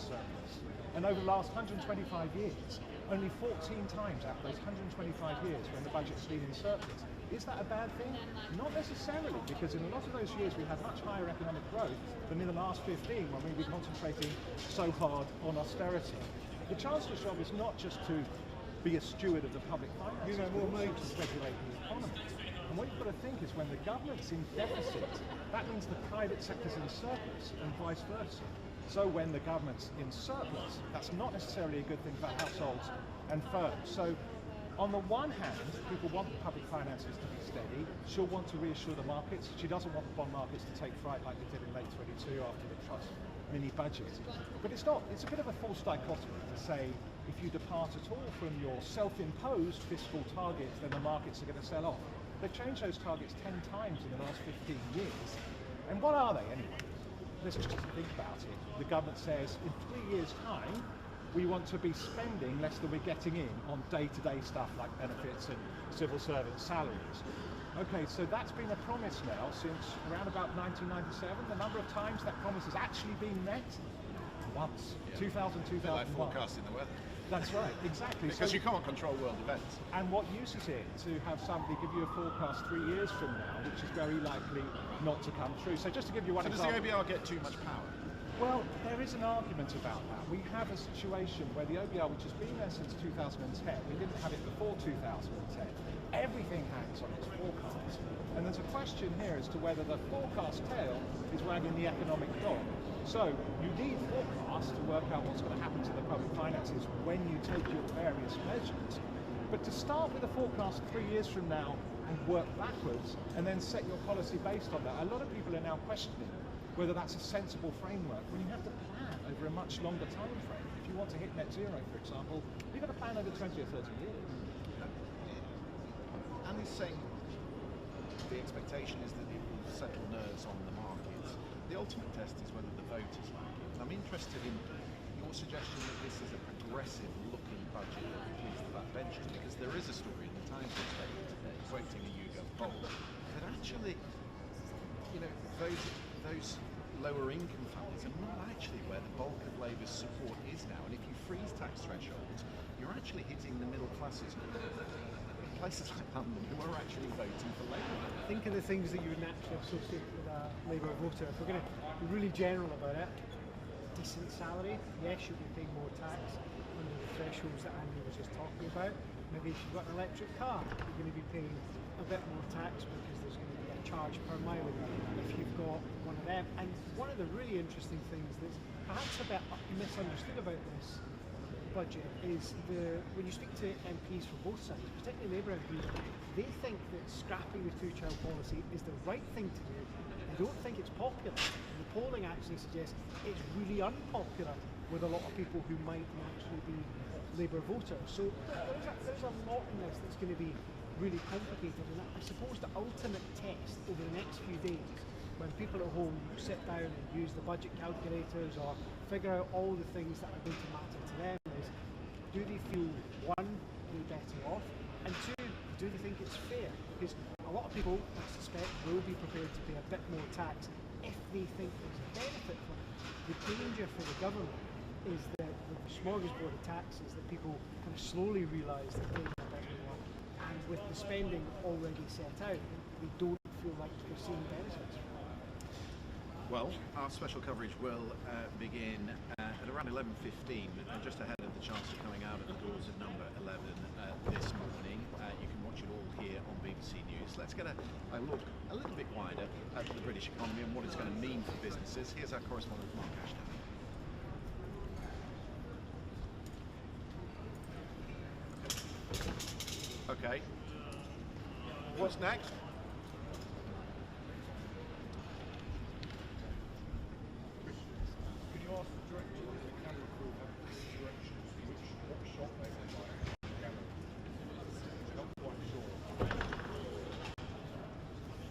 surplus. And over the last 125 years, only 14 times out of those 125 years when the budget's been in surplus. Is that a bad thing? Not necessarily, because in a lot of those years we had much higher economic growth than in the last 15 when we've been concentrating so hard on austerity. The Chancellor's job is not just to be a steward of the public finances, but also to regulate the economy. And what you've got to think is when the government's in deficit, that means the private sector's in surplus and vice versa. So when the government's in surplus, that's not necessarily a good thing for households and firms. So on the one hand, people want the public finances to be steady. She'll want to reassure the markets. She doesn't want the bond markets to take fright like they did in late 22 after the Trust mini budget. But it's not. It's a bit of a false dichotomy to say if you depart at all from your self-imposed fiscal targets, then the markets are going to sell off. They've changed those targets 10 times in the last 15 years. And what are they anyway? Let's just think about it. The government says in 3 years' time, we want to be spending less than we're getting in on day-to-day stuff like benefits and civil servant salaries. Okay, so that's been a promise now since around about 1997. The number of times that promise has actually been met? Once. Yeah. 2000, 2001. Like forecasting the weather. That's right, exactly. Because you can't control world events. And what use is it to have somebody give you a forecast 3 years from now, which is very likely not to come true? So just to give you one example. Does the OBR get too much power? Well, there is an argument about that. We have a situation where the OBR, which has been there since 2010, we didn't have it before 2010, everything hangs on its forecast. And there's a question here as to whether the forecast tail is wagging the economic dog. So you need forecasts to work out what's going to happen to the public finances when you take your various measures. But to start with a forecast 3 years from now and work backwards and then set your policy based on that, a lot of people are now questioning whether that's a sensible framework when you have to plan over a much longer time frame. If you want to hit net zero, for example, you've got to plan over 20 or 30 years. And he's saying the expectation is that it will settle nerves on the markets. The ultimate test is whether the voters like it. I'm interested in your suggestion that this is a progressive looking budget that will please the backbenchers, because there is a story in the Times newspaper today, quoting a YouGov poll, that actually, you know, those lower income families are not actually where the bulk of Labour's support is now. And if you freeze tax thresholds, you're actually hitting the middle classes in places like London who are actually voting for Labour. Think of the things that you would naturally associate with a Labour voter. If we're going to be really general about it, decent salary, yes, you'll be paying more tax under the thresholds that Andy was just talking about. Maybe if you've got an electric car, you're going to be paying a bit more tax because there's going to be a charge per mile if you've got one of them. And one of the really interesting things that's perhaps a bit misunderstood about this budget is when you speak to MPs from both sides, particularly Labour MPs, they think that scrapping the two-child policy is the right thing to do. They don't think it's popular. The polling actually suggests it's really unpopular with a lot of people who might actually be Labour voters. So there's a lot in this that's going to be really complicated, and I suppose the ultimate test over the next few days, when people at home sit down and use the budget calculators or figure out all the things that are going to matter to them, is do they feel, one, they're better off, and two, do they think it's fair? Because a lot of people, I suspect, will be prepared to pay a bit more tax if they think there's a benefit from it. The danger for the government is that with the smorgasbord of taxes that people kind of slowly realise that they're paying a bit more, and with the spending already set out, they don't feel like they're seeing benefits. Well, our special coverage will begin at around 11:15, just ahead of the Chancellor coming out of the doors of number 11 this morning. You can watch it all here on BBC News. Let's get a look a little bit wider at the British economy and what it's going to mean for businesses. Here's our correspondent, Mark Ashton. Okay. What's next? Can you ask the director of the camera crew have directions what shot they would like? Not quite sure.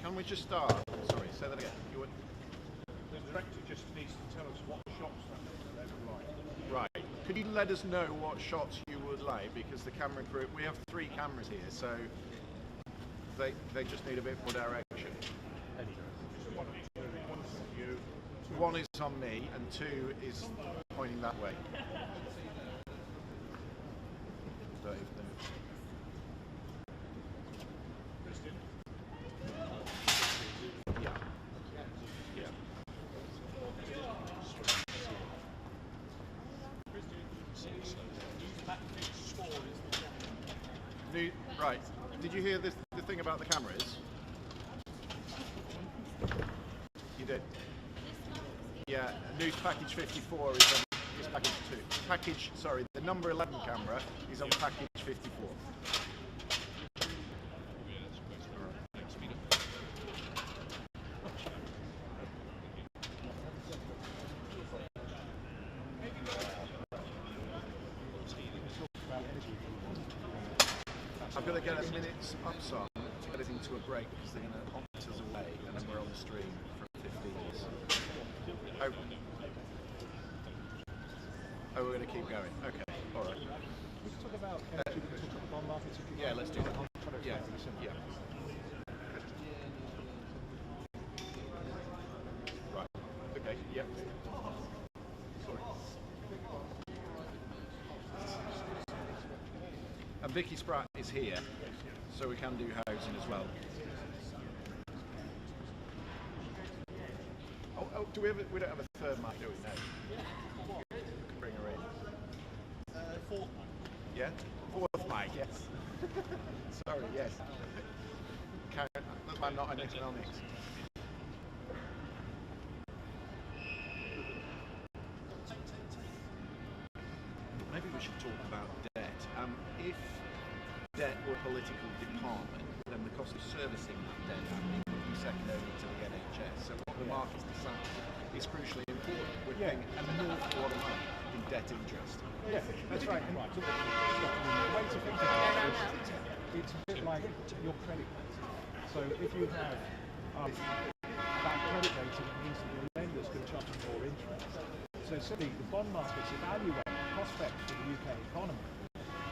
Can we just start? Sorry, say that again. The director just needs to tell us what shots they would like. Right. Could you let us know what shots you would like? Because the camera crew, we have 3 cameras here, so they just need a bit more direction. Just one on you. One is on me, and 2 is pointing that way. Don't even know. Yeah. Yeah. Right. Did you hear this, the thing about the cameras? You did? Yeah, news package 54 is package 2. Sorry, the number 11 camera is on package 54. I'm going to get a minute's upside to get us into a break because they're going to opt us away and then we're on the stream for 15 minutes. Oh, we're going to keep going. Okay, all right. We can talk about energy, we can talk about the bond markets. If you Yeah, let's do that. I'll try to explain it simply. Yeah. Right. Okay. Yep. Sorry. And Vicky Spratt is here, so we can do housing as well. Oh, do we don't have a third mic, do we? No. We can bring her in. Fourth. Yeah? Fourth mic, yes. Sorry, yes. I'm not an economics. Maybe we should talk about debt. If debt were a political department, then the cost of servicing that debt would be second only to the NHS. So what the markets decide is crucially important. We're paying an awful lot of money in debt interest. Yeah, that's right. And the way to think about it is it's a bit like your credit rating. So if you have that credit rating, it means that your lender's going to charge you more interest. So simply the bond markets evaluate the prospects for the UK economy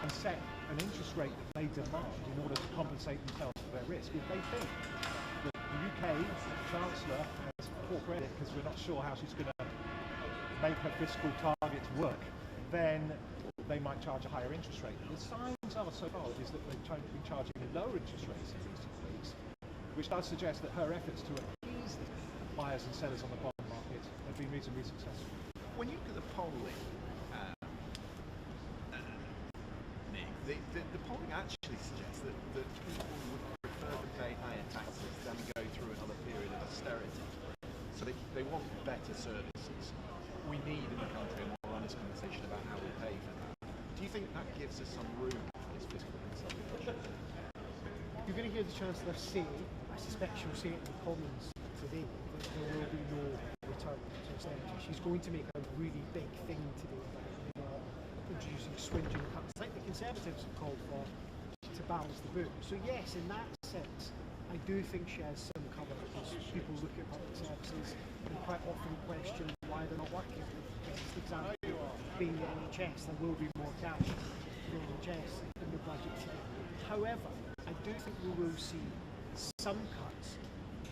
and set an interest rate that they demand in order to compensate themselves for their risk. If they think that the UK Chancellor has poor credit because we're not sure how she's going to make her fiscal targets work, then they might charge a higher interest rate. The signs are so far is that they've been charging lower interest rates in recent weeks, which does suggest that her efforts to appease the buyers and sellers on the bond market have been reasonably successful. When you look at the polling, Nick, the polling actually suggests that people would prefer to pay higher taxes than go through another period of austerity. So they want better services. We need in the country a more honest conversation about how we pay for that. Do you think that gives us some room for this fiscal consolidation? You're going to hear the Chancellor say, I suspect she'll say it in the Commons today, that there will be no return to austerity. She's going to make a really big thing today about introducing swinging cuts, like the Conservatives have called for, to balance the book. So yes, in that sense, I do think she has some cover because people look at public services and quite often question why they're not working. The best example being the NHS, there will be more cash for the NHS in the budget today. However, I do think we will see some cuts.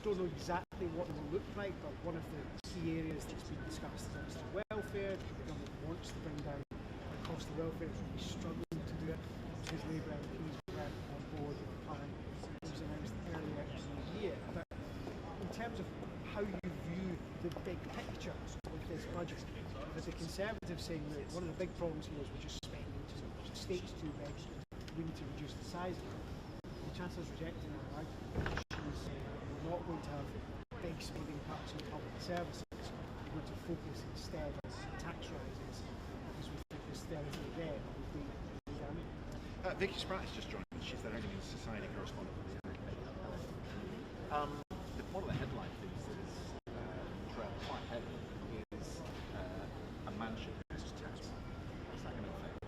Don't know exactly what they will look like, but one of the key areas that's been discussed is obviously welfare. The government wants to bring down the cost of welfare, it's really struggling to do it. Because Labour MPs were on board with the plan that was announced earlier in the year. But in terms of how you view the big picture with this budget, with the Conservatives saying that one of the big problems here is we're just spending too much, the state's too big, we need to reduce the size of it. The Chancellor's rejecting that argument. She's saying that we're not going to have big spending cuts on public services. We're going to focus instead on tax rises because we think austerity there would be damning. Vicky Spratt has just joined us. She's the Reading Society correspondent. One of the headline things that is trailed quite heavily is a mansion versus tax rate. What's that going to affect?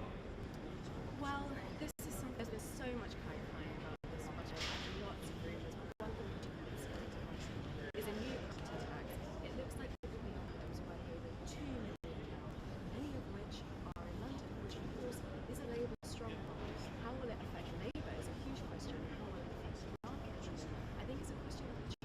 Well, this is something, there's been so much clarifying about this budget and lots of rumours, but one thing we do consider is a new property tax. It looks like it will be on homes worth over £2 million, many of which are in London, which of course is a Labour stronghold. How will it affect Labour is a huge question. How will it affect the market? I think it's a question of which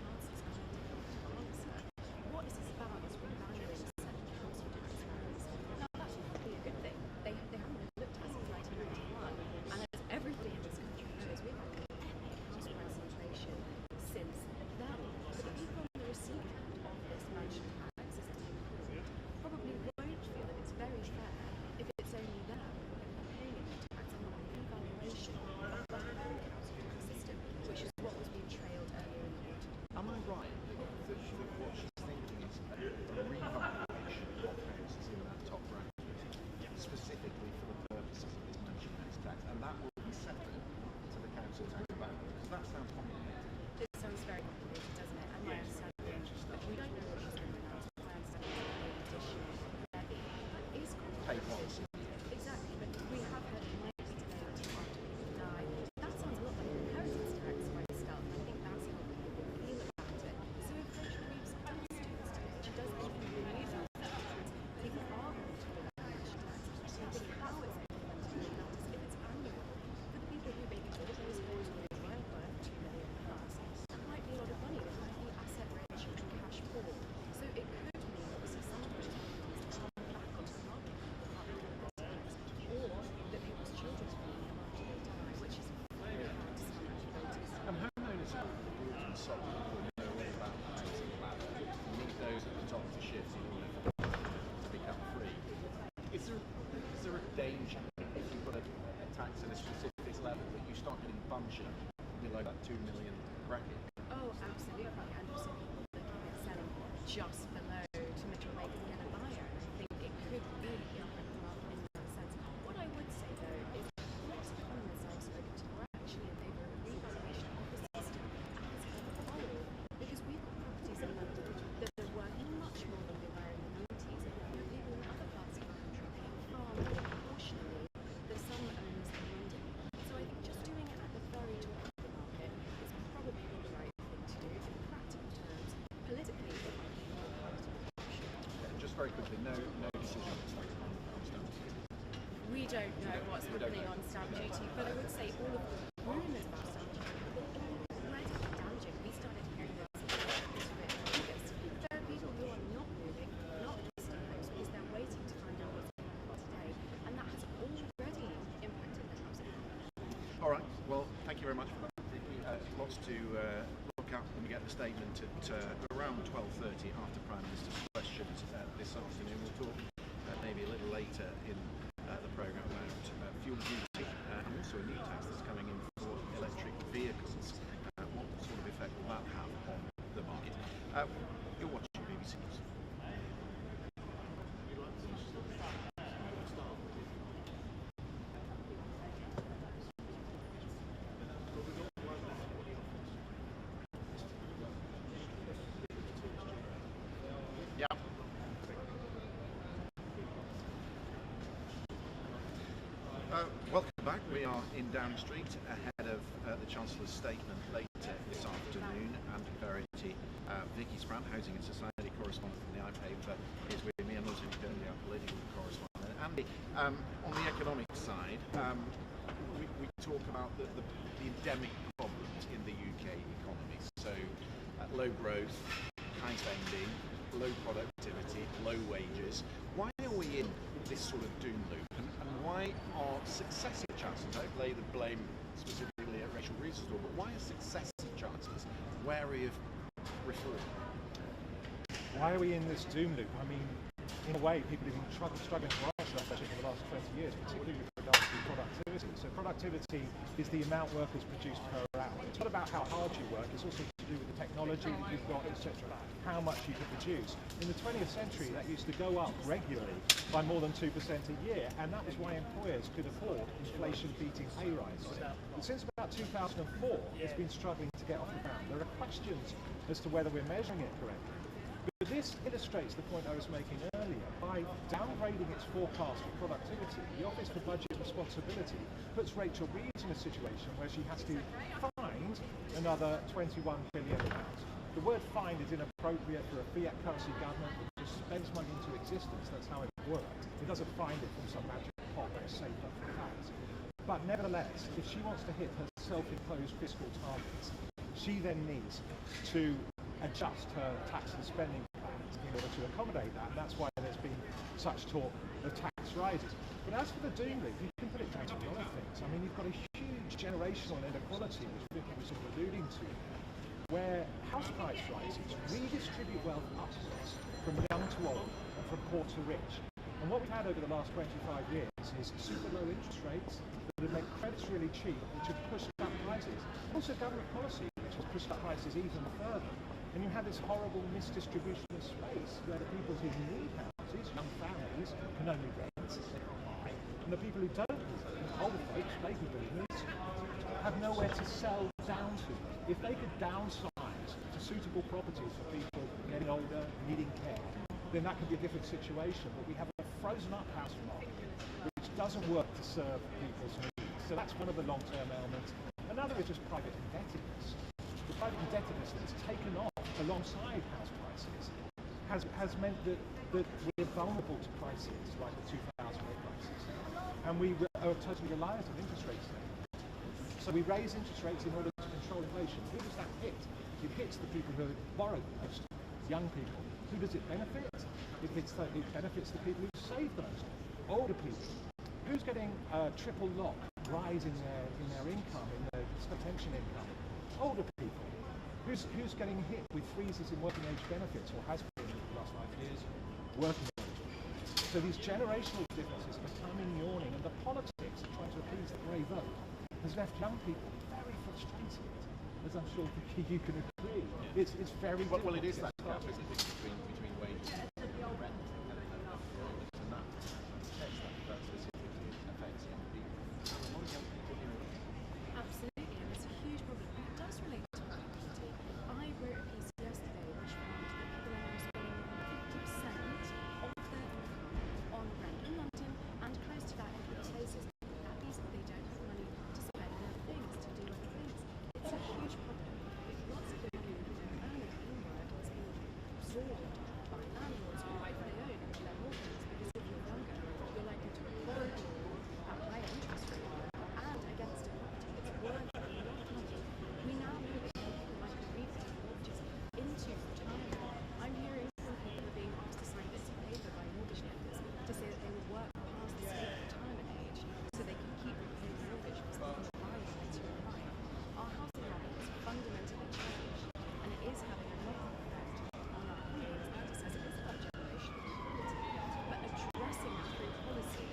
paid once in the year. Exactly, but we have heard it might be delayed until after people die. That sounds a lot like inheritance tax myself, and I think that's how people feel about it. So inflation reaps other students today. She does anything really new people are going to pay that inflation tax. So I think how it's implemented matters. If it's annual, for the people who maybe live in those homes where they drive worth 2 million plus, that might be a lot of money. It might be asset rich and cash poor. So it could mean obviously some of those properties come back onto the market or that people's children will them after they die, which is very hard to some voters. And homeowners who are bought and sold will know all about the housing ladder. You need those at the top of the shift in order for them to become free. Is there a danger if you put a tax at a specific level that you start getting bunching below that 2 million bracket? Oh, absolutely. And also people looking at selling just below to make sure they can get a buyer. I think it could really impact the market in that sense. What I would say though is lots of economists I've spoken to are actually in favour of a revaluation of the system as a whole, because we've got properties in London that are worth much more than they were in the 90s. And people in other parts of the country paying far more proportionally than some owners in London. So I think just doing it at the very top of the market is probably the right thing to do in practical terms. Politically, it might be more palatable. Just very quickly, no decision on stamp duty. We don't know what's happening on stamp duty, but I would say all of the rumours about stamp duty have been incredibly damaging. We started hearing this in August. There are people who are not moving, not listing homes because they're waiting to find out what's going to happen today, and that has already impacted their housing market. All right. Well, thank you very much for that. Lots to look at when we get the statement at around 12:30 after Prime Minister's questions this afternoon. We'll talk maybe a little later in the programme about fuel duty and also a new tax that's coming in for electric vehicles. What sort of effect will that have on the market? You're watching BBC News. Yeah. Welcome back. We are in Downing Street ahead of the Chancellor's statement later this afternoon. And Verity, Vicky Sprant, Housing and Society correspondent from the iPaper, is with me, and also currently our political correspondent. Andy, on the economic side, we talk about the endemic problems in the UK economy. So low growth, high spending, low productivity, low wages. Why are we in this sort of doom loop? And why are successive chancellors, I don't lay the blame specifically at Rachel Reeves' door, but why are successive chancellors wary of reform? Why are we in this doom loop? I mean, in a way, people have been struggling to answer that question for the last 20 years, particularly with regards to productivity. So productivity is the amount workers produce per hour. It's not about how hard you work, it's also to do with the technology that you've got, etc., how much you can produce. In the 20th century, that used to go up regularly by more than 2% a year, and that was why employers could afford inflation-beating pay rises. But since about 2004, it's been struggling to get off the ground. There are questions as to whether we're measuring it correctly. But this illustrates the point I was making earlier. By downgrading its forecast for productivity, the Office for Budget Responsibility puts Rachel Reeves in a situation where she has to find another £21 billion. The word find is inappropriate for a fiat currency government that just spends money into existence. That's how it works. It doesn't find it from some magic pot that's saved up for tax. But nevertheless, if she wants to hit her self-imposed fiscal targets, she then needs to adjust her tax and spending plans in order to accommodate that, and that's why there's been such talk of tax rises. But as for the doom loop, you can put it down to a lot of things. I mean, you've got a huge generational inequality, which Vicky was sort of alluding to, where house price rises redistribute wealth upwards from young to old and from poor to rich. And what we've had over the last 25 years is super low interest rates that have made credits really cheap, which have pushed up prices. Also government policy, which has pushed up prices even further. And you have this horrible misdistribution of space where the people who need houses, young families, can only rent, and the people who don't need them, older folks, baby boomers, have nowhere to sell down to. If they could downsize to suitable properties for people getting older, needing care, then that could be a different situation. But we have a frozen up housing market, which doesn't work to serve people's needs. So that's one of the long-term elements. Another is just private indebtedness. The private indebtedness that's taken off alongside house prices has meant that we're vulnerable to crises like the 2008 crisis, and we are totally reliant on interest rates now. So we raise interest rates in order to control inflation. Who does that hit? It hits the people who borrow the most, young people. Who does it benefit? It benefits the people who save the most, older people. Who's getting a triple lock rise in their income, in their pension income? Older people. Who's getting hit with freezes in working age benefits, or has been in the last 5 years? Working age. So these generational differences are becoming yawning, and the politics of trying to appease the grey vote has left young people very frustrated, as I'm sure you can agree. It's very well, it is difficult that gap, isn't it, between wages and rent, and that specifically affects young people. A lot of young people here. Absolutely, and it's a huge problem. And it does relate to electricity. I wrote a piece yesterday which found that people are now spending more than 50% of their income on rent in London and close to that in other places. That means that they don't have money to spend on other things, to do other things. It's a huge problem. Lots of people who don't earn their own work is being absorbed by landlords who rightfully own into their mortgages, because if you're younger, you're likely to borrow more at higher interest rate and against a property that's worth a lot of money. We now know that people might be repaying mortgages into retirement. I'm hearing from people who are being asked to sign bits of paper by mortgage lenders to say that they will work past the state retirement age so they can keep repaying the mortgage because they can buy it later in life. Our housing market has fundamentally changed, and it is having a knock-on effect on our economy. As Andy says, it is about generational inequality, but addressing that through policy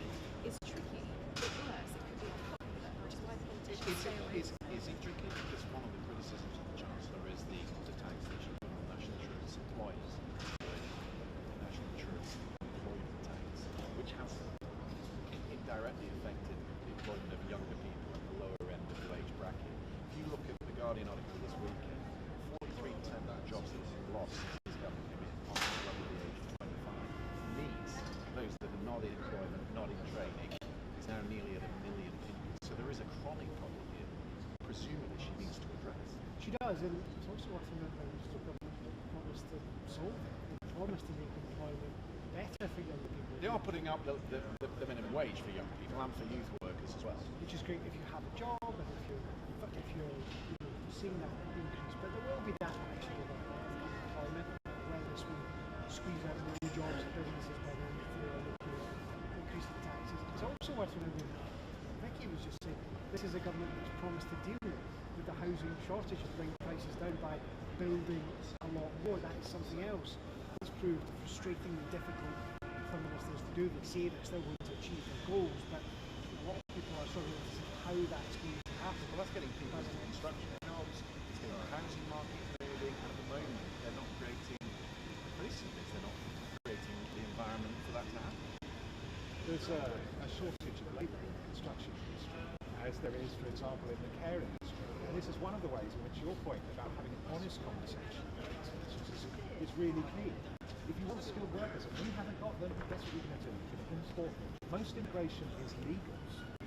is tricky. It works. It could be unpopular, which is why politicians stay away from it. Is it tricky? Because one of the criticisms of the Chancellor is the tax that she put on national insurance employers, the national insurance employment tax, which has indirectly affected the employment of younger people at the lower end of the wage bracket. If you look at the Guardian article this weekend, 43% of our jobs that have been lost since this government came in are under the age of 25. Needs, those that are not in employment, not in training, is now nearly at 1 million people. So there is a chronic problem here, presumably she needs to address. She does, and it's also worth remembering that the government promised to solve it. They promised to make employment better for young people. They are putting up the minimum wage for young people and for youth workers as well. Which is great if you have a job and if you're seeing that increase. But there will be that actually of unemployment, whether it's we squeeze out more jobs at businesses by then through increasing taxes. It's also worth remembering, Vicky was just saying, this is a government that's promised to deal with the housing shortage and bring prices down by building a lot more. That is something else that's proved frustratingly difficult for ministers to do. They say they're still going to achieve their goals, but a lot of people are struggling to see how that's going to happen. Well, that's getting people into construction jobs, it's getting the housing market moving, and at the moment they're not creating, they're not creating the environment for that to happen. There's a shortage of labour in the construction industry, as there is, for example, in the care industry. And this is one of the ways in which your point about having an honest conversation about these issues is really key. If you want skilled workers and you haven't got them, guess what you're going to do? You're going to import them. Most immigration is legal,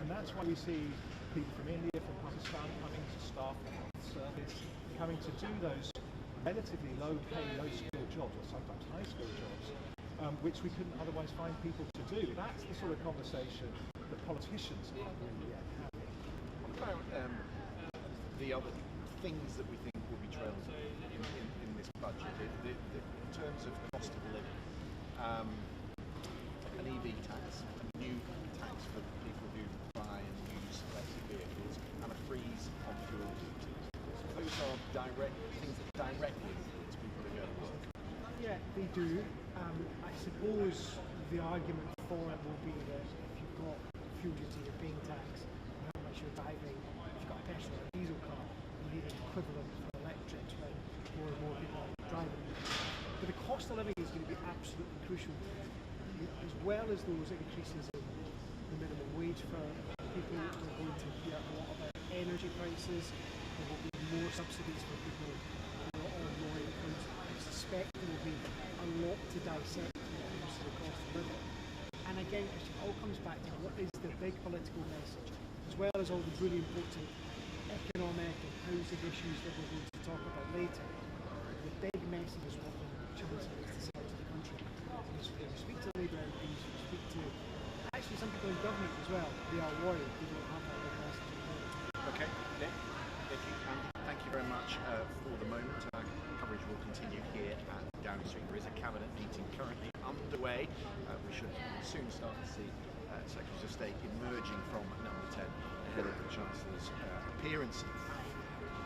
and that's why we see people from India, from Pakistan coming to staff the health service, coming to do those relatively low-pay, low-skilled jobs, or sometimes high-skilled jobs, which we couldn't otherwise find people to do. That's the sort of conversation that politicians aren't really yet having. What about the other things that we think will be trailed in this budget, in terms of cost of living? An EV tax, a new tax for people who buy and use electric vehicles, and a freeze on fuel duties. Those are direct things that directly influence people who go to work. Yeah, they do. I suppose the argument for it will be that if you've got fuel duty, you're paying tax, and how much you're driving, if you've got a petrol or a diesel car, you need an equivalent for electrics when more and more people are driving. But the cost of living is going to be absolutely crucial, as well as those increases in the minimum wage for people. We're going to hear a lot about energy prices. There will be more subsidies for people who are on low incomes. I suspect there will be a lot to dissect when it comes to the cost of living. And again, Christian, it all comes back to what is the big political message, as well as all the really important economic and housing issues that we're going to talk about later. The big message is what the Chancellor is to say to the country. When you speak to Labour MPs, you speak to actually some people in government as well, they are worried they don't have that big message. Okay, Nick, thank you, Andy. Thank you very much for the moment. Coverage will continue here at Downing Street. There is a cabinet meeting currently underway. We should soon start to see Secretaries of State emerging from number 10 ahead of the Chancellor's appearance at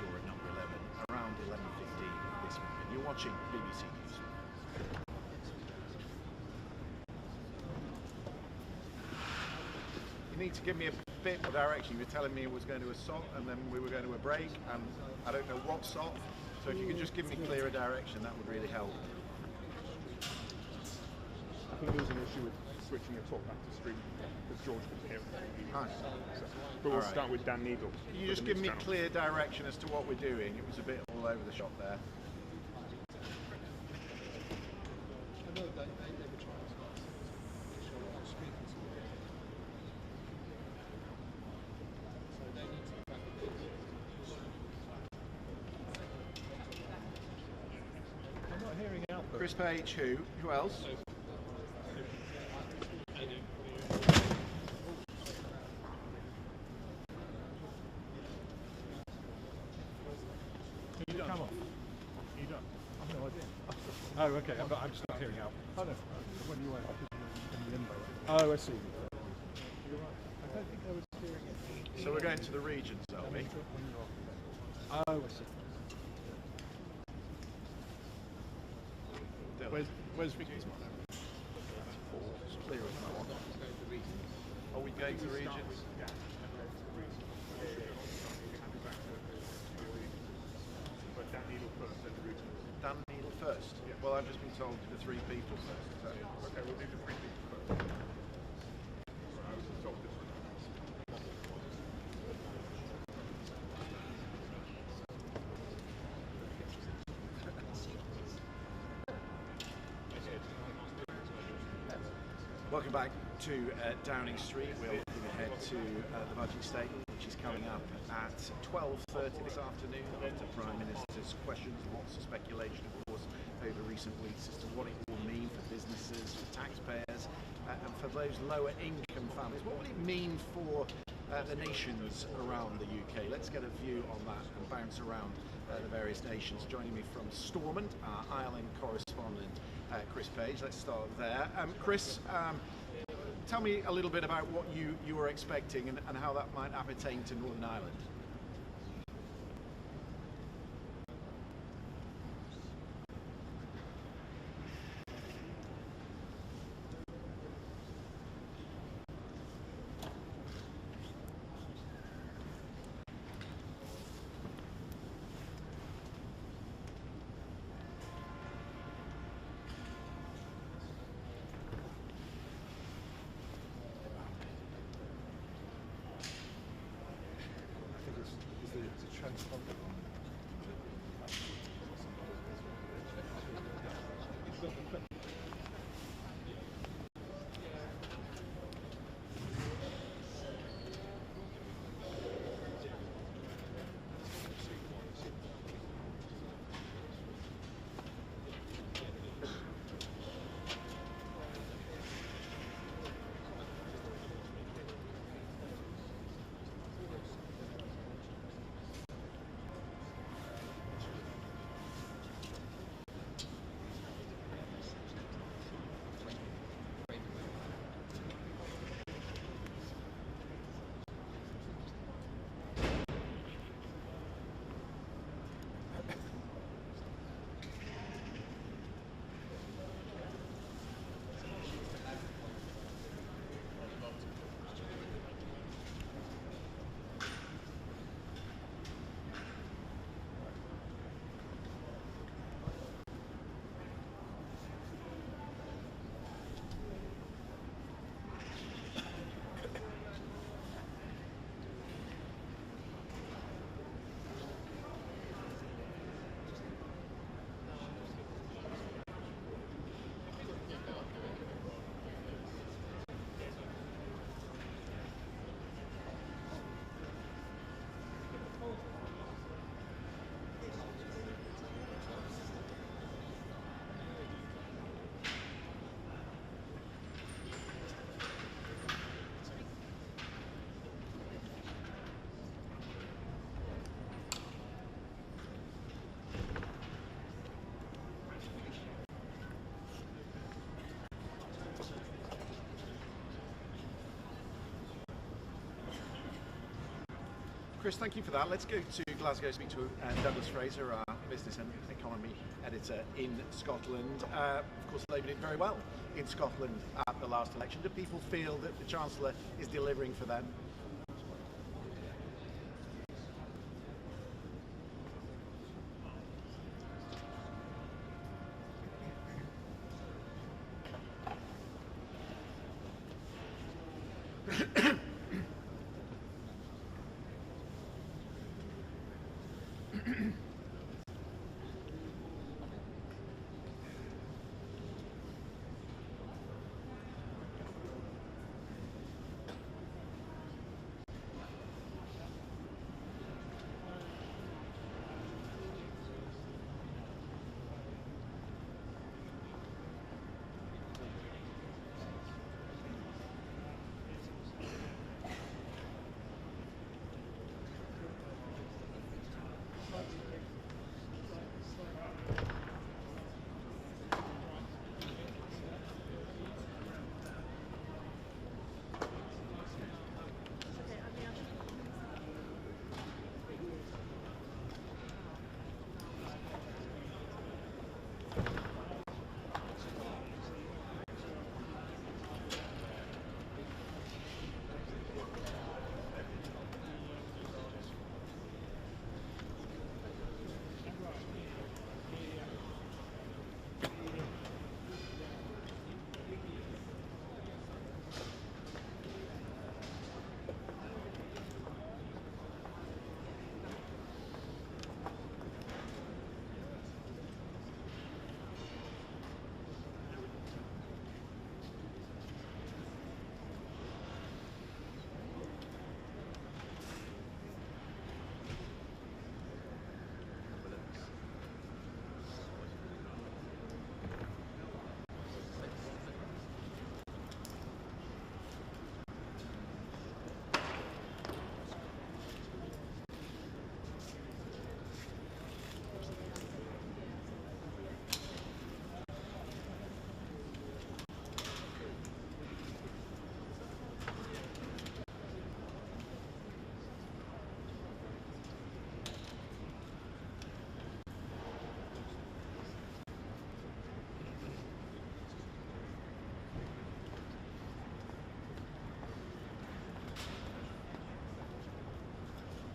door at number 11 around 11:15 this morning. You're watching BBC News. You need to give me a bit more direction. You were telling me it was going to a SOT and then we were going to a break, and I don't know what SOT. So if you could just give me clearer direction, that would really help. I think there was an issue with switching your talk back to stream because George couldn't hear it. Hi. But we'll All right. start with Dan Needle. Can you just give me clear direction as to what we're doing? It was a bit all over the shop there. I'm not hearing output. Chris Page, who? Who else? Did it come off? You don't? I've no idea. Oh, okay. I'm just not hearing out. Oh, no. When you were in limbo. Oh, I see. You're right. I don't think I was hearing it. So we're going to the regions, are we? Oh, I see. Where's Vicky's one? It's clear as no one. Are we going to regions? But Dan Needle first, then the regions. Dan Needle first? Well, I've just been told the three people first. So. Okay, we'll do the three people first. I was told this one. Welcome back to Downing Street. We're looking ahead to the budget statement, which is coming up at 12:30 this afternoon after Prime Minister's questions. Lots of speculation, of course, over recent weeks as to what it will mean for businesses, for taxpayers, and for those lower income families. What will it mean for the nations around the UK? Let's get a view on that and bounce around the various nations. Joining me from Stormont, our Ireland correspondent, Chris Page. Let's start there. Chris, tell me a little bit about what you were expecting and how that might appertain to Northern Ireland. Chris, thank you for that. Let's go to Glasgow, speak to Douglas Fraser, our business and economy editor in Scotland. Of course, Labour did very well in Scotland at the last election. Do people feel that the Chancellor is delivering for them?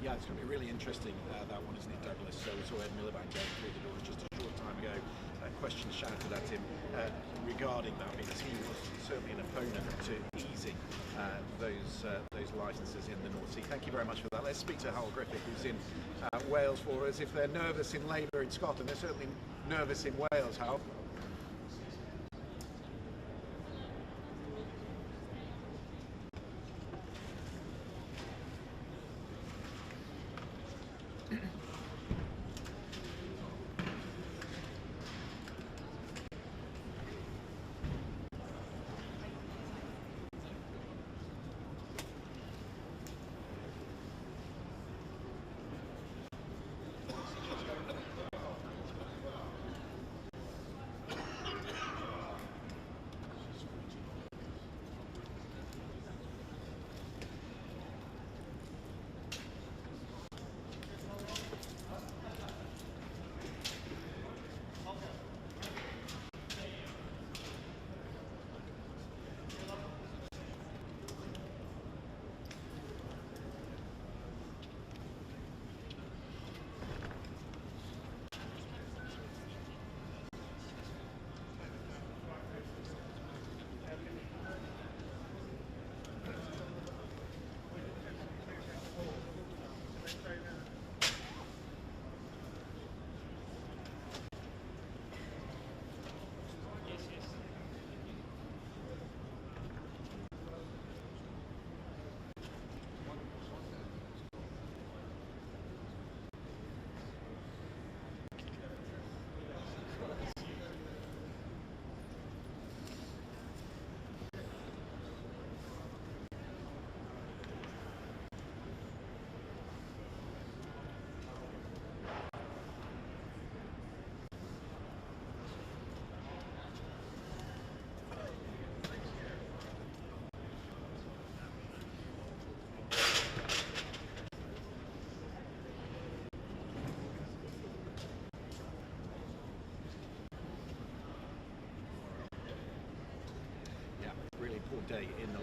Yeah, it's going to be really interesting, that one, isn't it, Douglas? So we saw Ed Miliband going through the door just a short time ago. Questions shouted at him regarding that, because he was certainly an opponent to easing those licences in the North Sea. Thank you very much for that. Let's speak to Hal Griffith, who's in Wales for us. If they're nervous in Labour in Scotland, they're certainly nervous in Wales, Hal.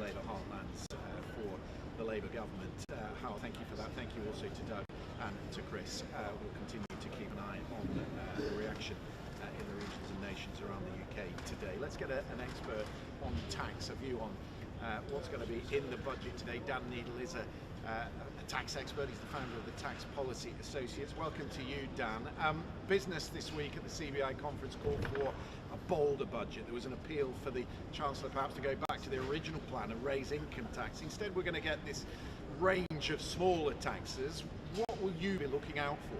Labour heartlands for the Labour government. Hal, thank you for that. Thank you also to Doug and to Chris. We'll continue to keep an eye on the reaction in the regions and nations around the UK today. Let's get an expert on tax, a view on what's going to be in the budget today. Dan Needle is a tax expert. He's the founder of the Tax Policy Associates. Welcome to you, Dan. Business this week at the CBI conference called for a bolder budget. There was an appeal for the Chancellor perhaps to go back to the original plan and raise income tax. Instead, we're going to get this range of smaller taxes. What will you be looking out for?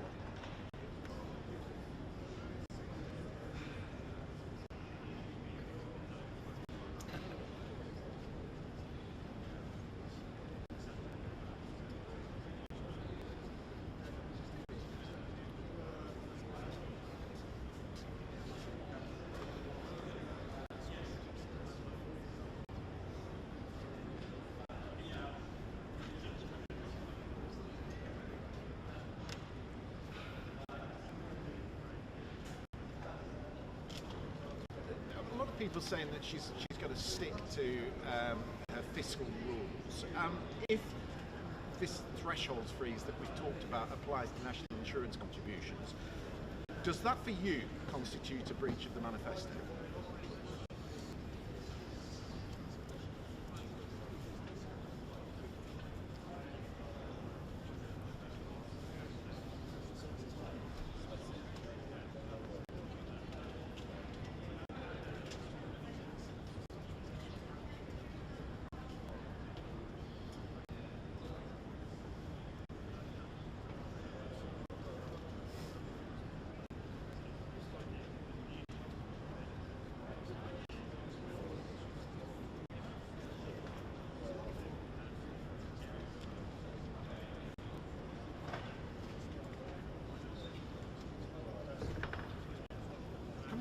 People saying that she's got to stick to her fiscal rules. If this thresholds freeze that we've talked about applies to national insurance contributions, does that for you constitute a breach of the manifesto?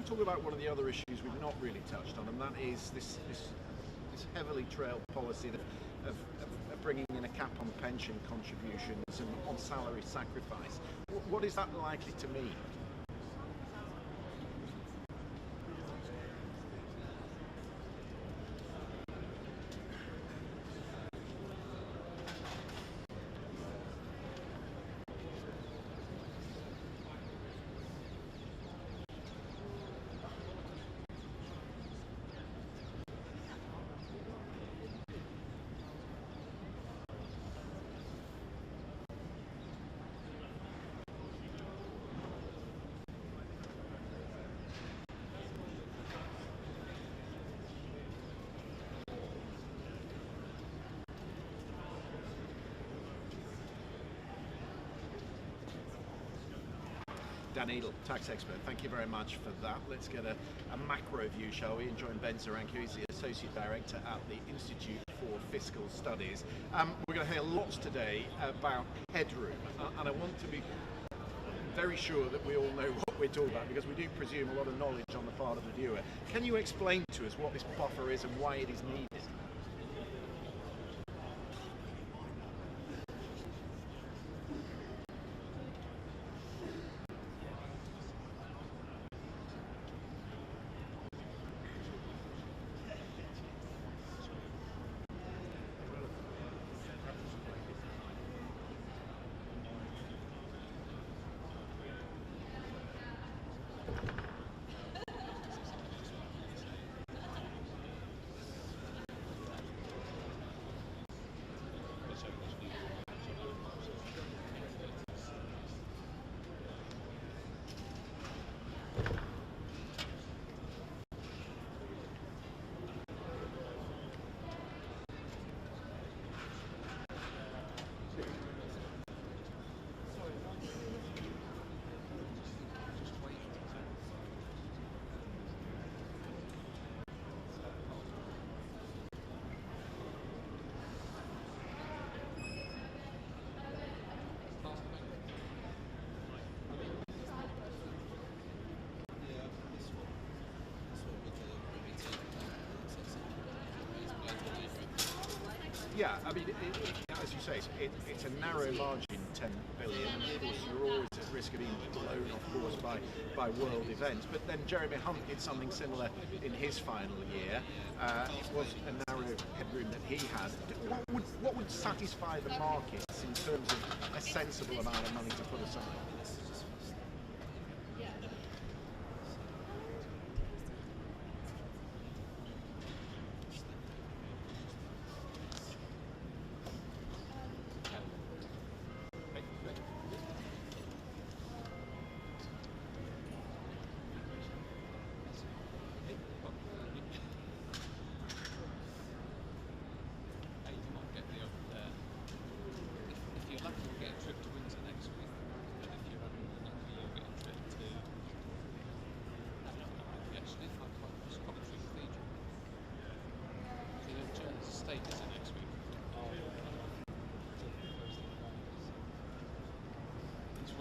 Talk about one of the other issues we've not really touched on, and that is this heavily trailed policy of bringing in a cap on pension contributions and on salary sacrifice. What is that likely to mean? Dan Needle, tax expert, thank you very much for that. Let's get a macro view, shall we, and join Ben Zarank, who is the Associate Director at the Institute for Fiscal Studies. We're going to hear lots today about headroom, and I want to be very sure that we all know what we're talking about, because we do presume a lot of knowledge on the part of the viewer. Can you explain to us what this buffer is and why it is needed? Yeah, I mean, as you say, it's a narrow margin, 10 billion, and of course you're always at risk of being blown off course by world events. But then Jeremy Hunt did something similar in his final year. It was a narrow narrow headroom that he has, what would satisfy the markets in terms of a sensible amount of money to put aside?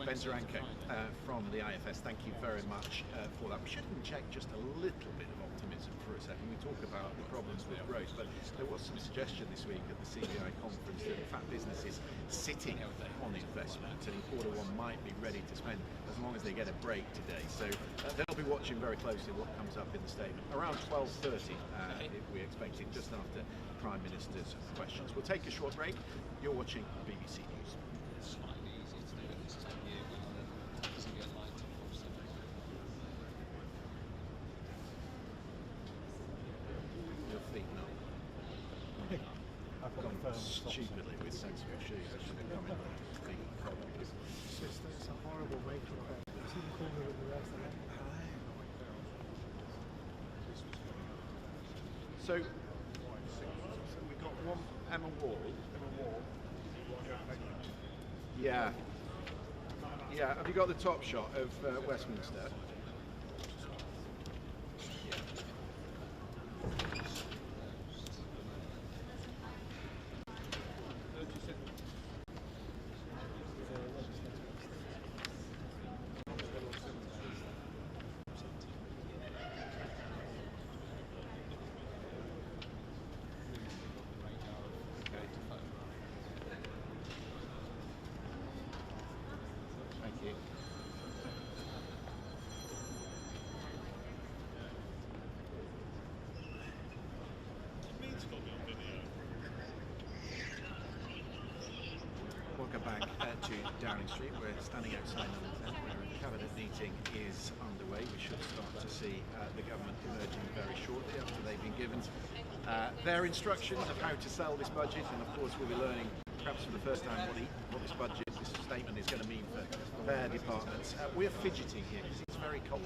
Ben Zaranko from the IFS, thank you very much for that. We should inject just a little bit of optimism for a second. We talk about the problems with growth, but there was some suggestion this week at the CBI conference that in fact business is sitting on investment, and in quarter one might be ready to spend as long as they get a break today. So they'll be watching very closely what comes up in the statement. Around 12:30, we're expecting, just after Prime Minister's questions. We'll take a short break. You're watching BBC News. Stupidly with sensible shoes. I should have come in with big problems. It's a horrible microphone. It's even colder than the rest of it. So we've got one Emma Wall. Yeah. Yeah. Have you got the top shot of Westminster? Welcome back to Downing Street. We're standing outside number 10 where a cabinet meeting is underway. We should start to see the government emerging very shortly after they've been given their instructions of how to sell this budget, and of course we'll be learning perhaps for the first time what this budget, this statement is going to mean for their departments. We're fidgeting here because it's very cold.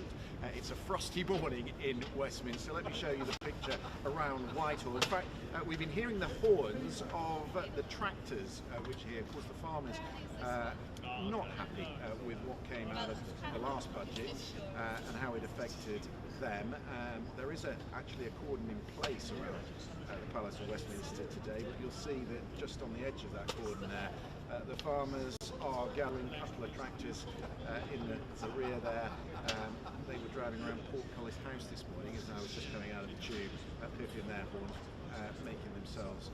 It's a frosty morning in Westminster. Let me show you the picture around Whitehall. In fact, we've been hearing the horns of the tractors, which here, of course, the farmers not happy with what came out of the last budget and how it affected them. There is actually a cordon in place around the Palace of Westminster today, but you'll see that just on the edge of that cordon there, the farmers are gathering a couple of tractors in the rear there. They were driving around Portcullis House this morning as I was just coming out of the tube, pipping their horns, making themselves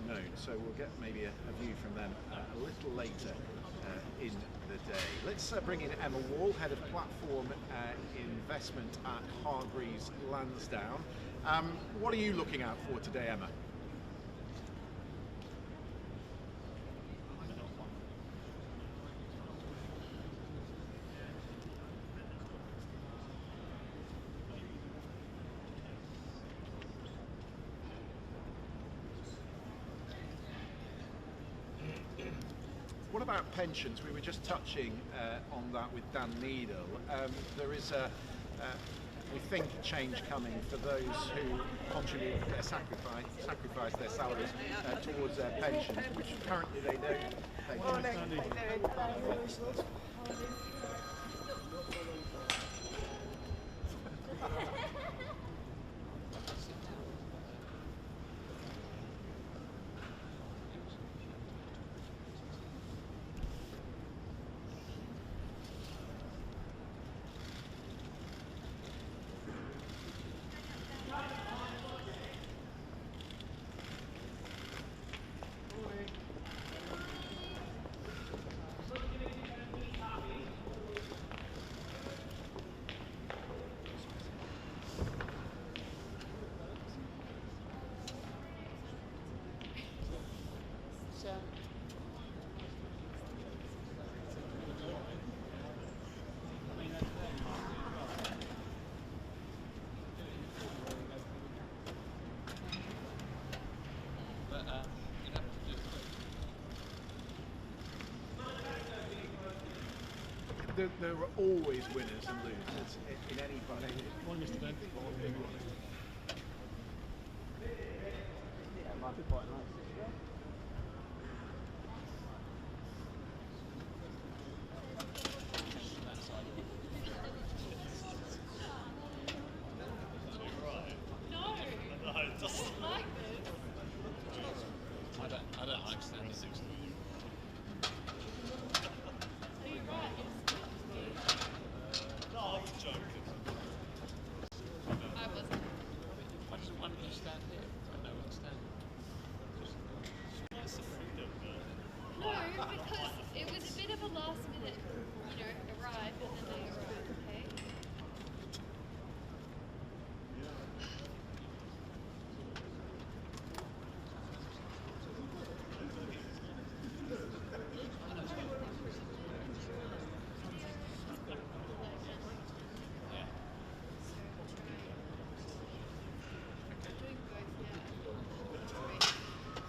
known. So we'll get maybe a view from them a little later in the day. Let's bring in Emma Wall, Head of Platform Investment at Hargreaves Lansdown. What are you looking out for today, Emma? What about pensions? We were just touching on that with Dan Needle. There is we think, change coming for those who contribute, sacrifice their salaries towards their pensions, which currently they don't pay. There are always winners and losers in any budget. One Mr. Ben. Yeah, it might be quite nice this year. I don't understand this. Why don't you stand here? I know what's standing. No, because it was a bit of a last minute, arrive and then they arrive, okay?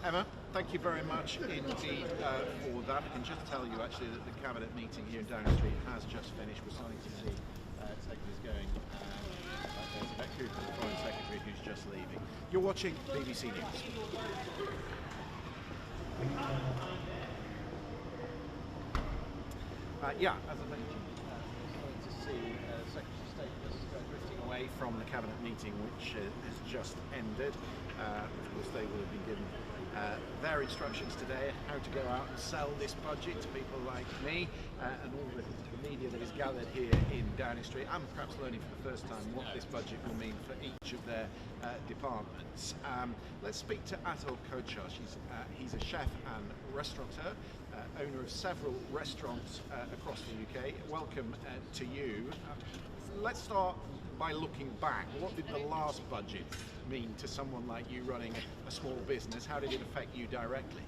Emma, thank you very much indeed for that. I can just tell you actually that the cabinet meeting here in Downing Street has just finished. We're starting to see secretaries going. There's Beck Cooper, the Foreign Secretary, who's just leaving. You're watching BBC News. Yeah, as I mentioned, starting to see Secretary of State just drifting away from the cabinet meeting, which has just ended. Of course, they will have been given their instructions today how to go out and sell this budget to people like me and all the media that is gathered here in Downing Street. I'm perhaps learning for the first time what this budget will mean for each of their departments. Let's speak to Atul Kochar. He's a chef and restaurateur, owner of several restaurants across the UK. Welcome to you. Let's start by looking back. What did the last budget mean to someone like you running a small business? How did it affect you directly?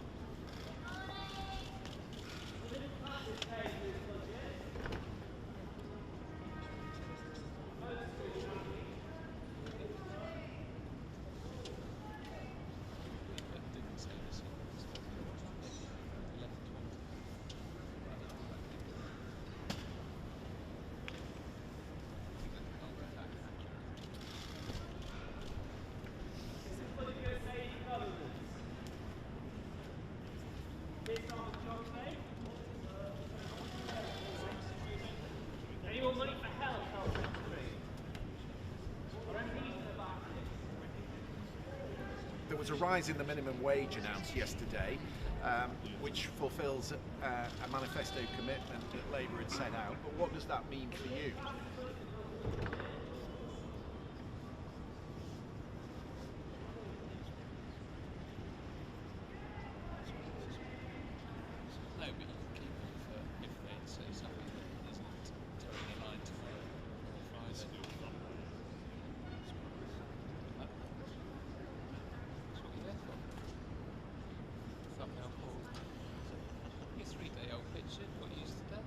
There was a rise in the minimum wage announced yesterday, which fulfills a manifesto commitment that Labour had set out. But what does that mean for you? No, but you can keep it for if they say something that isn't towing the line tomorrow or Friday. That's what you're there for. Thumbnail Paul. Your 3-day-old picture, what you used to do.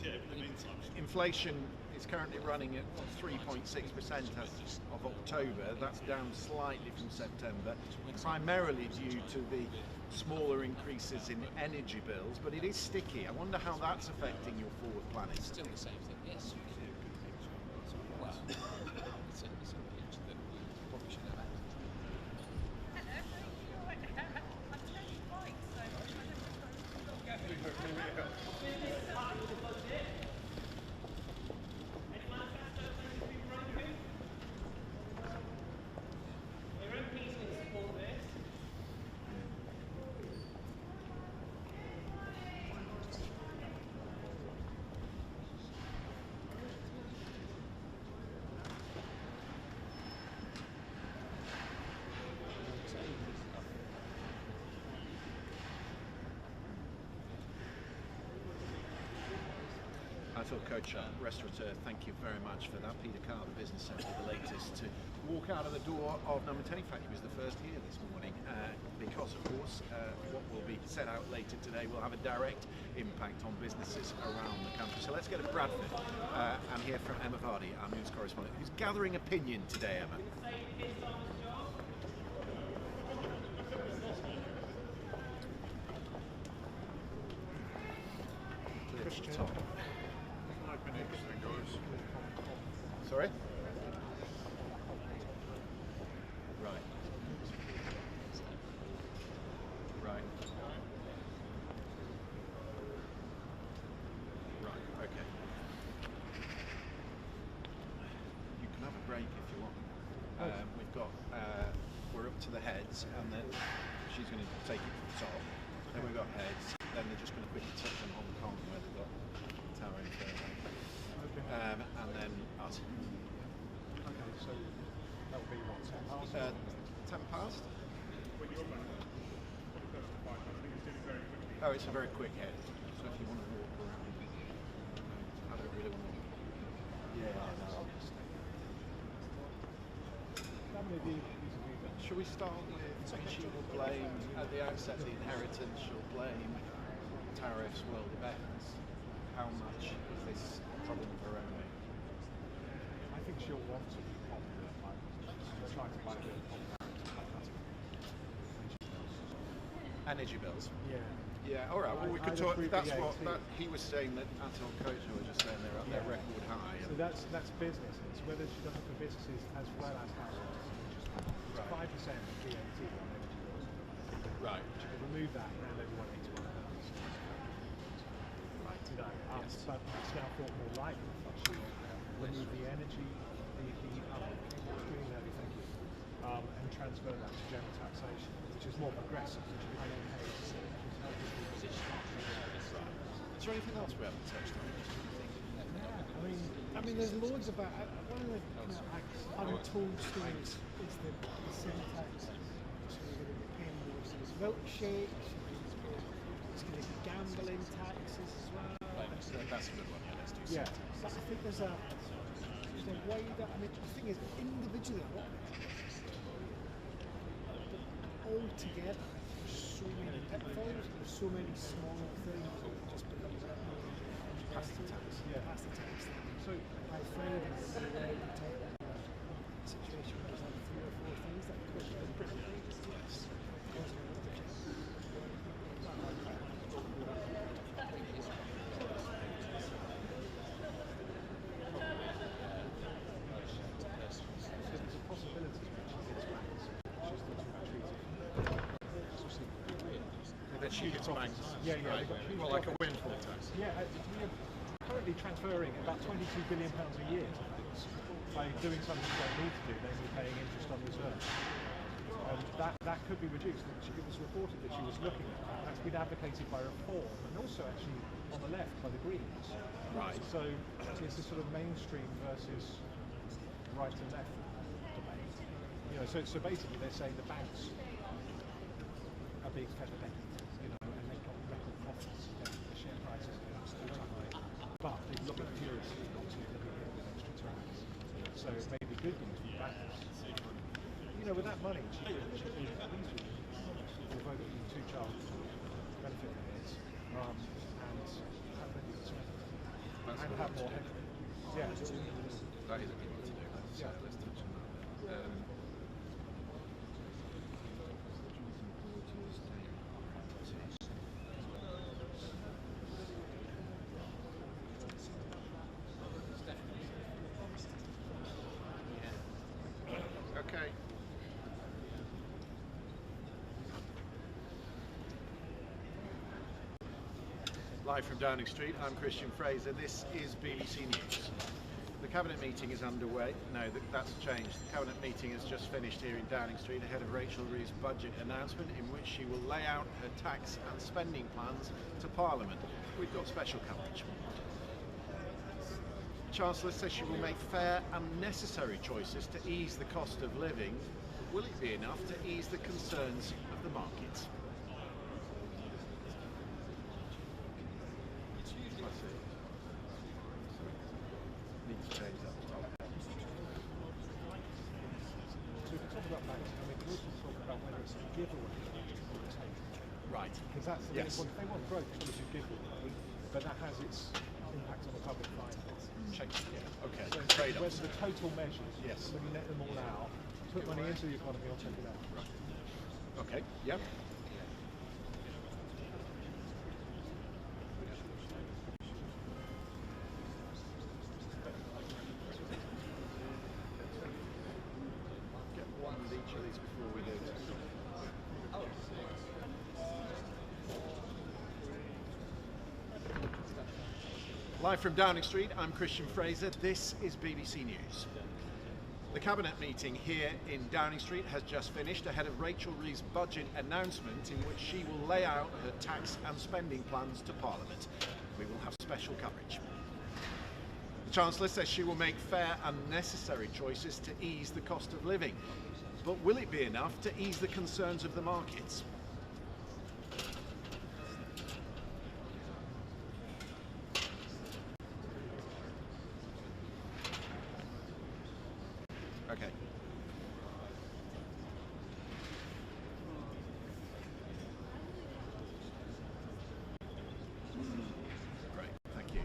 In the meantime. Inflation is currently running at 3.6% as of October. That's down slightly from September, primarily due to the smaller increases in energy bills, but it is sticky. I wonder how that's affecting your forward planning. It's still the same thing, yes. Well, it's a picture that we probably should have had. I thought, Coach, restaurateur, thank you very much for that. Peter Carr, the business centre, the latest to walk out of the door of Number 10. In fact, he was the first here this morning because, of course, what will be set out later today will have a direct impact on businesses around the country. So let's go to Bradford and hear from Emma Vardy, our news correspondent, who's gathering opinion today, Emma. Christian. I've been interesting, guys. Sorry? Right. Right. Right, okay. You can have a break if you want. We've got, we're up to the heads, and then she's going to take it from the top. Then we've got heads, then they're just going to quickly touch on Hong Kong where they've got Tower Inferno. And then us. Okay, so that will be what, 10 past? 10 past? When you're about 5, I think it's doing very quickly. Oh, it's a very quick head. So if you want to walk around, I don't really want to. Yeah, no. That may be easy to do. Shall we start with she will blame, at the outset, the inheritance, she'll blame tariffs, world events. How much is this a problem of her own making? I think she'll want to be popular by trying to buy a bit of popularity by cutting Energy bills. Yeah. Yeah, all right. Well, we could I'd talk. agree That's with what VAT. he was saying, that Anton Kocher was just saying they're at their record high. So that's businesses. Whether she does it for businesses as well as households, it's 5% of VAT on energy bills. Right. She can remove that around everyone £81. Right. You know, Yes. but it's now thought more likely that she will remove the energy, the green levy, thank you, and transfer that to general taxation, which is more progressive. So she can then pay Is there anything else we haven't touched on? I mean, there's loads about one of the untold stories is the sin tax. So you're going to be paying more for these milkshakes. There's going to be gambling taxes as well. That's a good one. Yeah, let's do Yeah. But I think there's a wider. I mean, the thing is, individually, all together, there's so many pitfalls. There's so many small things that just become past the tax. Yeah. past the tax. So I find it's a very situation where there's like 3 or 4 things that could be pretty big. there's a possibility that she gets back. She's still treated. That she gets banked. Yeah, yeah. Right. Well, like a windfall tax. Yeah, we're currently transferring about £22 billion a year to banks. By doing something you don't need to do, then you're paying interest on reserves. That could be reduced. It was reported that she was looking at that. That's been advocated by Reform and also actually on the left by the Greens. Right. So it's a sort of mainstream versus right and left debate. You know, so basically they're saying the banks are being fed a penny, you know, and they've got record profits. The share prices are all-time high, but they look at curiously not to look at it with extra tax. So it may be good news for banks. You know, with that money, she could easily vote in 2 child benefit payments and have ready to spend and have more headroom. Yeah. That is a good one to do. Let's touch on that. Okay. Live from Downing Street, I'm Christian Fraser. This is BBC News. The Cabinet meeting is underway. No, that's changed. The Cabinet meeting has just finished here in Downing Street ahead of Rachel Reeves' budget announcement, in which she will lay out her tax and spending plans to Parliament. We've got special coverage. The Chancellor says she will make fair and necessary choices to ease the cost of living. Will it be enough to ease the concerns of the markets? that's the Yes. thing. If they want growth, surely should give them growth, but that has its impact on the public finance. Yeah, okay. So Trade-offs. whether the total measures, Yes. when you net them all out, put money into the economy or take it out. Okay, yep. Get one of each of these before we do. Live from Downing Street, I'm Christian Fraser. This is BBC News. The Cabinet meeting here in Downing Street has just finished ahead of Rachel Reeves' budget announcement in which she will lay out her tax and spending plans to Parliament. We will have special coverage. The Chancellor says she will make fair and necessary choices to ease the cost of living. But will it be enough to ease the concerns of the markets? Okay. Great, thank you.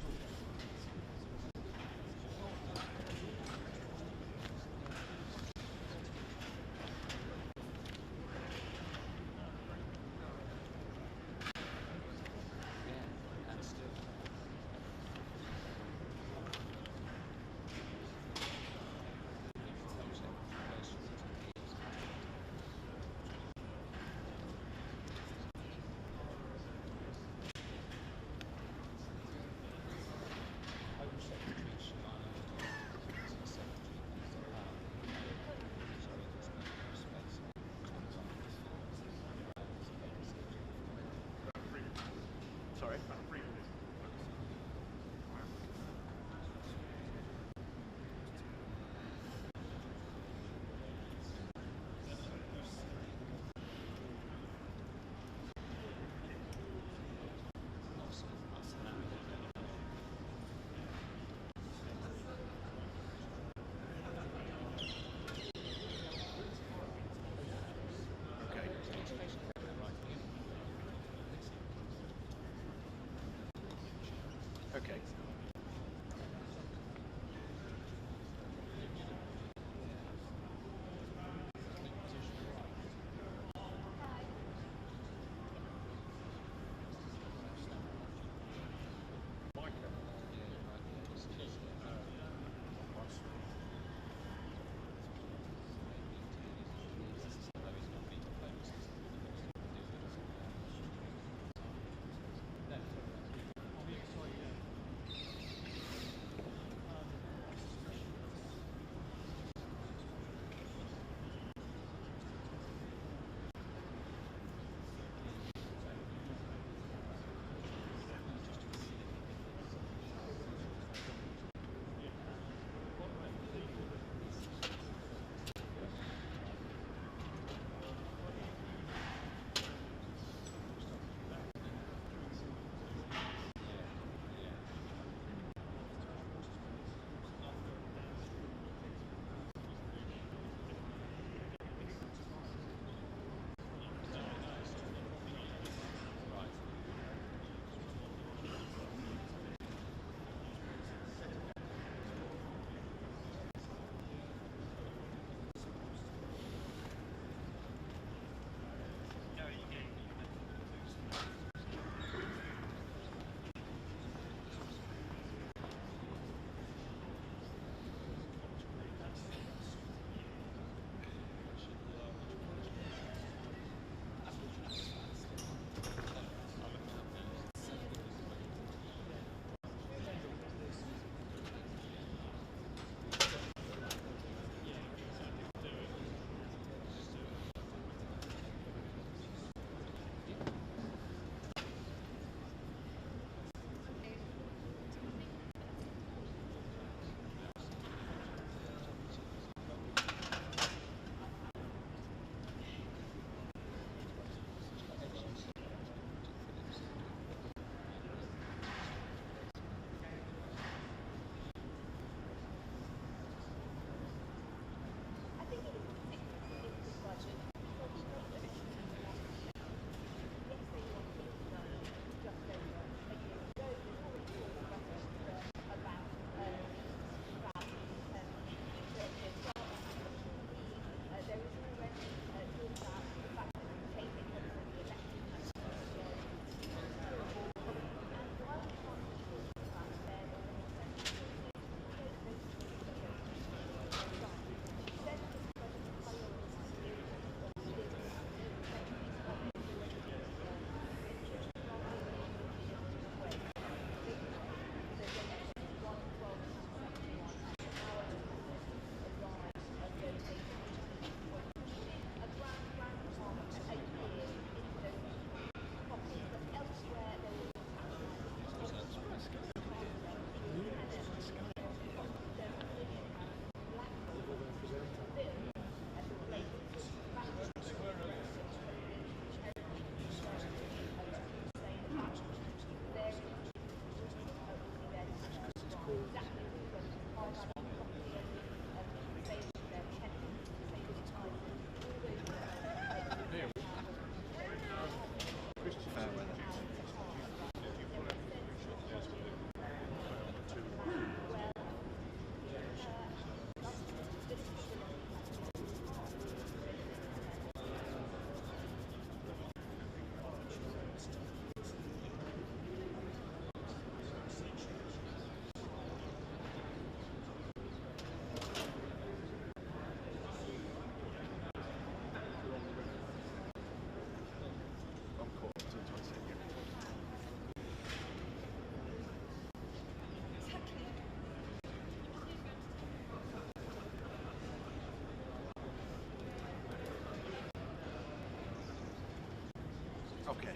Okay.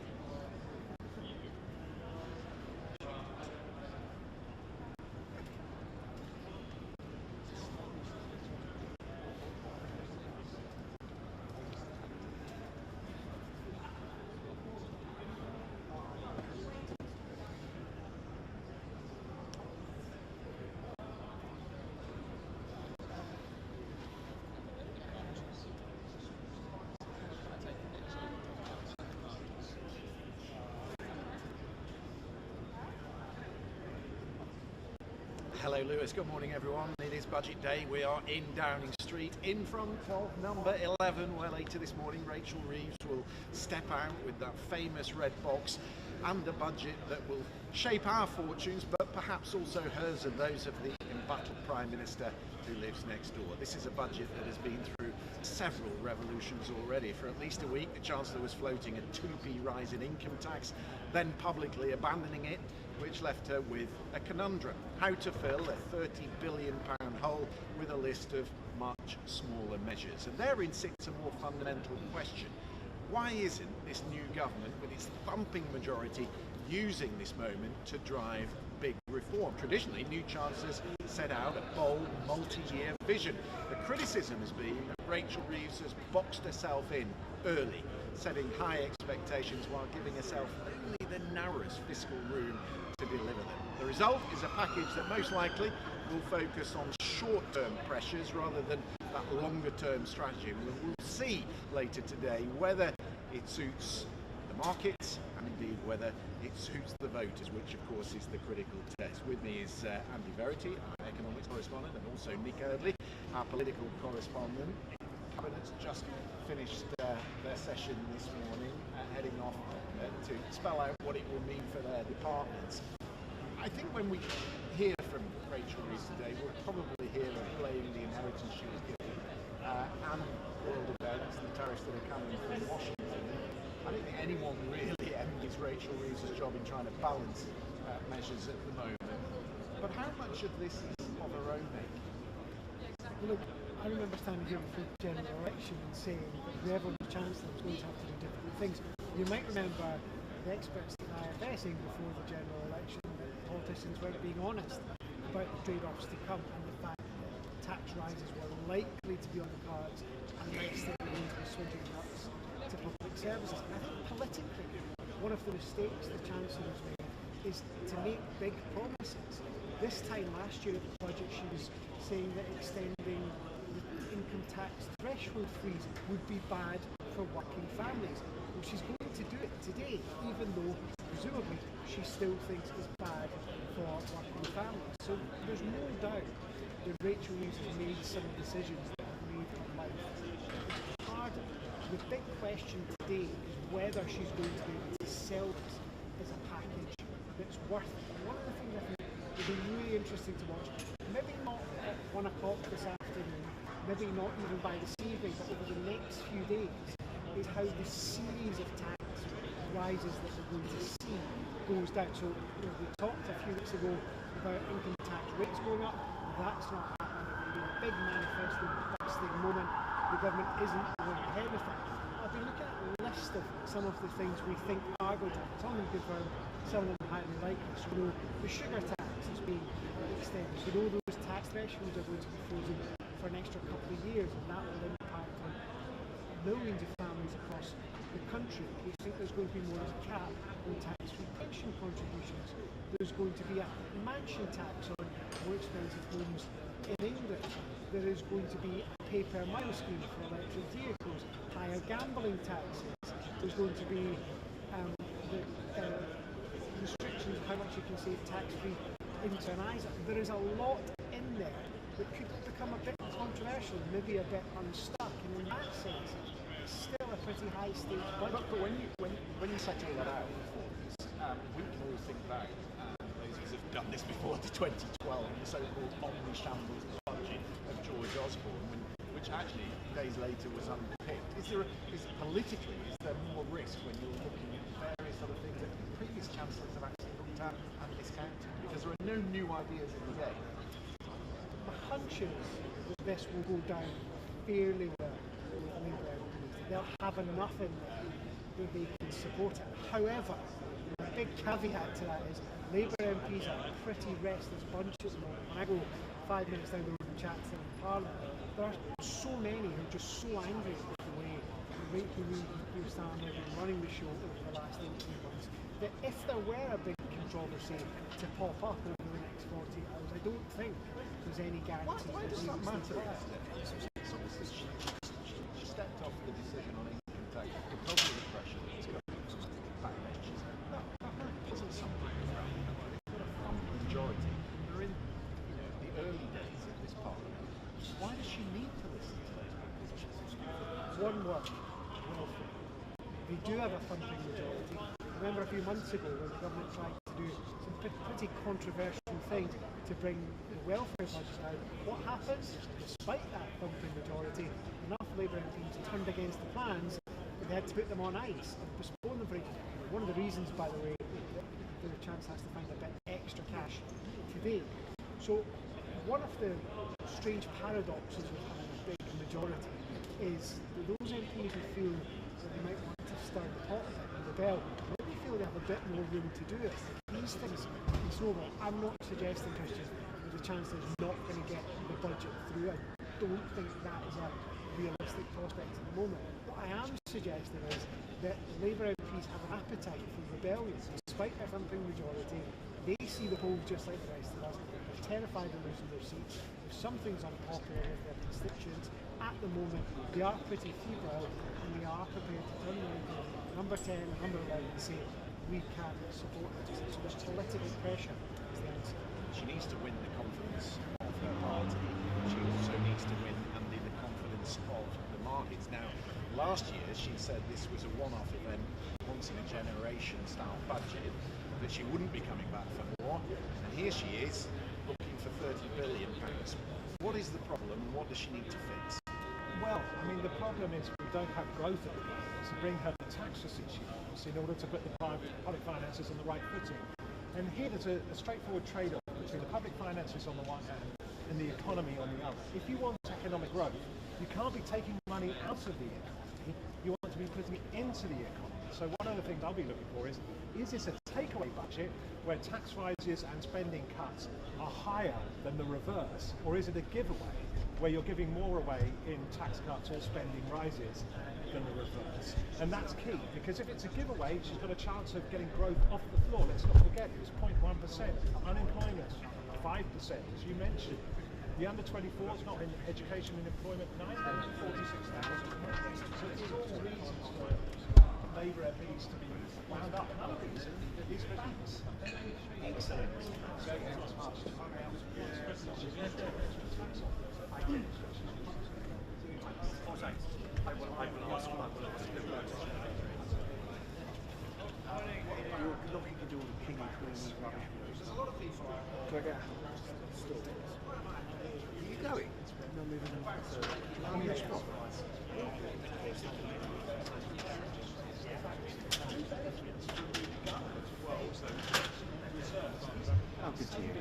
Hello Lewis, good morning everyone. It is budget day. We are in Downing Street in front of number 11 where later this morning Rachel Reeves will step out with that famous red box and a budget that will shape our fortunes but perhaps also hers and those of the embattled Prime Minister who lives next door. This is a budget that has been through several revolutions already. For at least a week the Chancellor was floating a 2p rise in income tax, then publicly abandoning it, which left her with a conundrum: how to fill a £30 billion hole with a list of much smaller measures. And therein sits a more fundamental question. Why isn't this new government, with its thumping majority, using this moment to drive big reform? Traditionally, new chancellors set out a bold, multi-year vision. The criticism has been that Rachel Reeves has boxed herself in early, setting high expectations while giving herself only the narrowest fiscal room to deliver them. The result is a package that most likely will focus on short-term pressures rather than that longer-term strategy. We'll see later today whether it suits the markets and indeed whether it suits the voters, which of course is the critical test. With me is Andy Verity, our economics correspondent, and also Nick Eardley, our political correspondent. Cabinet's just finished their session this morning, heading off to spell out what it will mean for their departments. I think when we hear from Rachel Reeves today, we'll probably hear her blame the inheritance she was given and world events, the tariffs that are coming from Washington. I don't think anyone really envies Rachel Reeves' job in trying to balance measures at the moment. But how much of this is of her own making? Well, look, I remember standing here before the general election and saying that whoever was Chancellor was going to have to do difficult things. You might remember the experts at IFS saying before the general election that politicians weren't being honest about the trade-offs to come and the fact that tax rises were likely to be on the cards unless they were going to be switching nuts to public services. And I think politically, one of the mistakes the Chancellor's made is to make big promises. This time last year at the budget she was saying that extending the income tax threshold freeze would be bad for working families. Well, she's going to do it today, even though presumably she still thinks it's bad for working families. So there's no doubt that Rachel Reeves has made some decisions that have made her life harder. The big question today is whether she's going to be able to sell this as a package that's worth it. And one of the things I think will be really interesting to watch, maybe not at 1 o'clock this afternoon, maybe not even by this evening, but over the next few days, is how the series of tax rises that we're going to see goes down. So we talked a few weeks ago about income tax rates going up. That's not happening. It's been a big manifesto busting moment. The government isn't going ahead with it. I've been looking at a list of some of the things we think are going to happen. Some of them confirmed, some of them highly likely. So the sugar tax is being extended. So those tax thresholds are going to be frozen for an extra couple of years, and that will impact on millions of families across the country. We think there's going to be more of a cap on tax-free pension contributions. There's going to be a mansion tax on more expensive homes in England. There is going to be a pay-per-mile scheme for electric vehicles, higher gambling taxes. There's going to be the restrictions of how much you can save tax-free into an ISA. There is a lot in there that could become a bit controversial, maybe a bit unstuck, and in that sense, it's still a pretty high-stakes budget. But when you set all that out, we can always think back, those of us have done this before, to 2012, the so-called omni-shambles budget of George Osborne, which actually days later was unpicked. Is politically more risk when you're looking at various other things that previous chancellors have actually looked at and discounted? Because there are no new ideas in the game. My hunch is that this will go down fairly well with Labour. They'll have enough in there that they can support it. However, a big caveat to that is Labour MPs are a pretty restless bunch at the moment. When I go 5 minutes down the road and chat to them in Parliament, there are so many who are just so angry with the way Keir Starmer has been running the show over the last 18 months that if there were a big controversy to pop up over the next 48 hours, I don't think there's any guarantee. Why does that matter? She stepped off the decision on income tax because of the pressure that it's going to backlash. That isn't something around. They've got a front majority. They're in the early days of this parliament. Why does she need to listen to those propositions? One word, welfare. They do have a thumping majority. Remember a few months ago when the government tried to do some pretty controversial things to bring the welfare budget down. What happened? Despite that thumping majority, enough Labour MPs turned against the plans that they had to put them on ice and postpone them for 18 months. One of the reasons, by the way, the Chancellor has to find a bit extra cash today. So one of the strange paradoxes of having a big majority is that those MPs who feel that they might want to stir the pot a bit and rebel, maybe feel they have a bit more room to do it. These things can snowball. I'm not suggesting, Christian, that the Chancellor's not going to get the budget through. I don't think that is a realistic prospect at the moment. What I am suggesting is that Labour MPs have an appetite for rebellion. Despite their thumping majority, they see the polls just like the rest of us. They're terrified of losing their seats. If something's unpopular with their constituents, at the moment they are pretty febrile and they are prepared to turn around to number 10 and number 11 and say, we can support this. So there's political pressure is the answer. She needs to win the confidence of her party. She also needs to win and in the confidence of the markets. Now, last year she said this was a one-off event, once in a generation style budget, that she wouldn't be coming back for more. And here she is, looking for £30 billion. What is the problem and what does she need to fix? Well, I mean, the problem is we don't have growth at the moment to bring her the tax receipts she wants in order to put the public finances on the right footing. And here there's a straightforward trade-off between the public finances on the one hand and the economy on the other. If you want economic growth, you can't be taking money out of the economy, you want to be putting it into the economy. So one of the things I'll be looking for is this a takeaway budget where tax rises and spending cuts are higher than the reverse, or is it a giveaway where you're giving more away in tax cuts or spending rises than the reverse? And that's key, because if it's a giveaway, she's got a chance of getting growth off the floor. Let's not forget, it was 0.1%. Unemployment, 5%, as you mentioned. The under 24s not in education and employment, 946,000. So there's all reasons for Labour MPs to be wound up. Another reason is facts. Excellent. You're looking to do all the king and queen rubbish. There's a lot of people. Do I get stories? Are you going? No, moving on. On your spot. Oh, good to hear.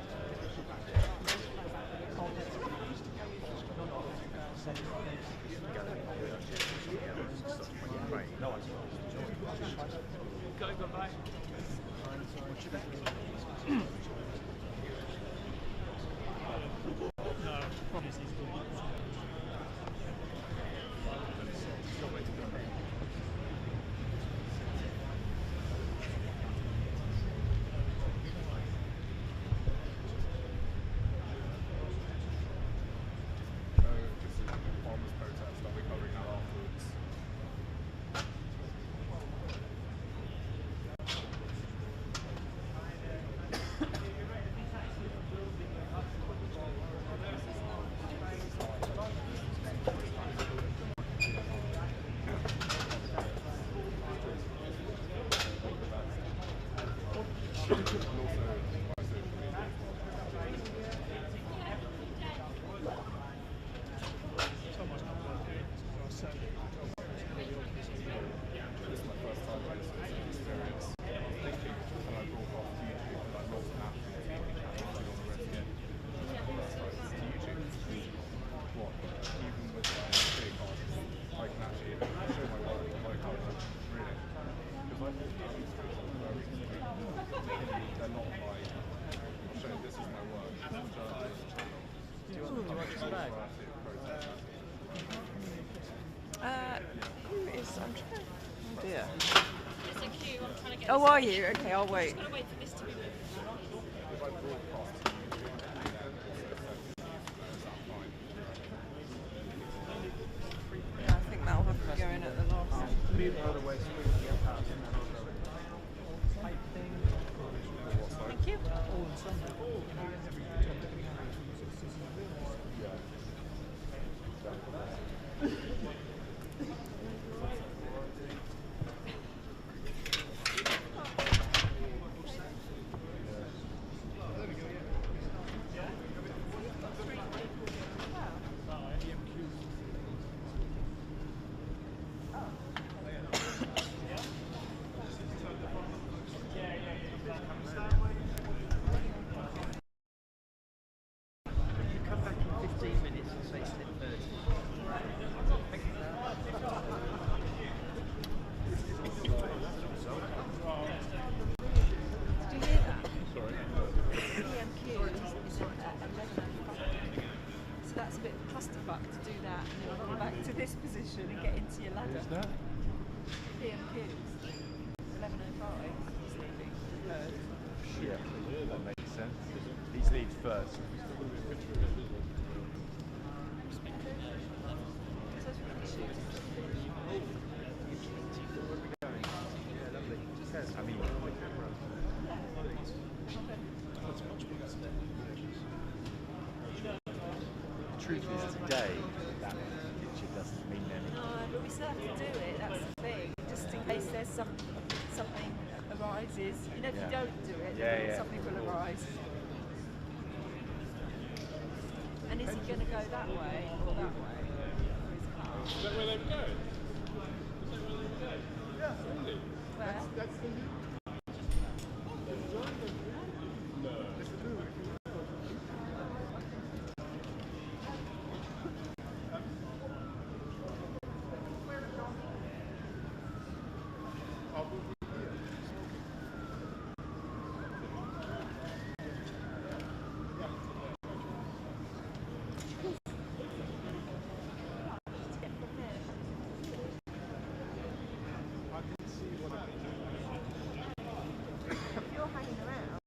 much is a bag? Who is? I'm trying. Oh dear. It's a queue. I'm trying to get. Oh, this are fixed. you? Okay, I'll wait. Just gotta wait for this to be moved. Yeah, I think that'll have to go in at the last. Leave it other way so we can get past and then I'll go in. Type thing. Thank you. All in Sunday. Come back in 15 minutes and say 10:30. Did you hear that? Sorry. PMQ is at 11:05. So that's a bit of a clusterfuck to do that and then come back to this position and get into your ladder. Who's that? PMQs. 11:05 is leaving. Yeah, that makes sense. He leaves first. So it's really shit. I mean, the truth is today, that picture doesn't mean anything. No, but we still have to do it, that's the thing. Just in case there's something arises. You know, if you don't do it, then something will arise. And is he going to go that way or that way? Is that where they were going? Yeah. Really? Where? That's the new. If you're hanging around.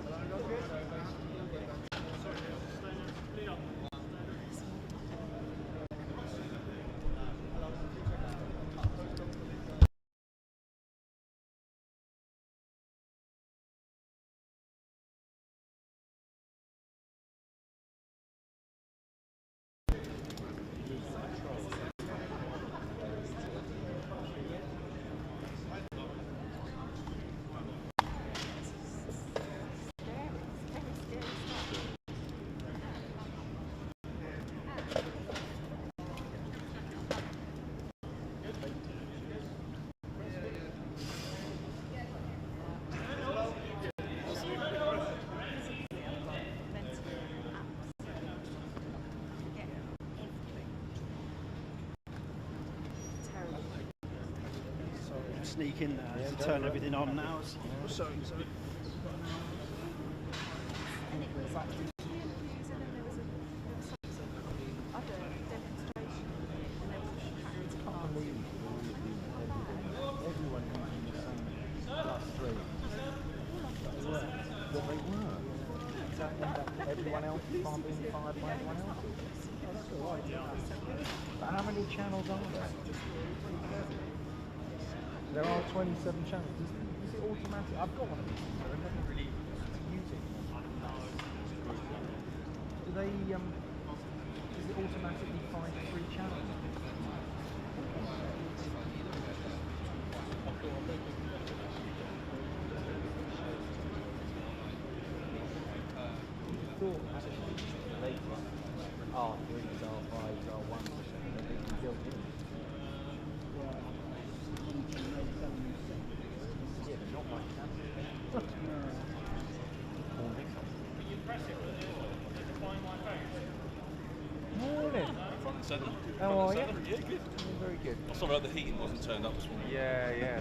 Sneak in there to turn everything on now. Sorry. Everyone using the same plus 3. But they were. Does that mean that everyone else can't be fired by everyone else? Oh, that's all right. But how many channels are there? There are 27 channels. Is it automatic? I've got one of these, but I never really use it. Do they, does it automatically find 3 channels? Thought actually the latest R3s, R5s, R1s, they're being built in. Yeah, but not like that. Morning. How are you? Yeah, good. Very good. I'm sorry, the heating wasn't turned up this morning. Yeah.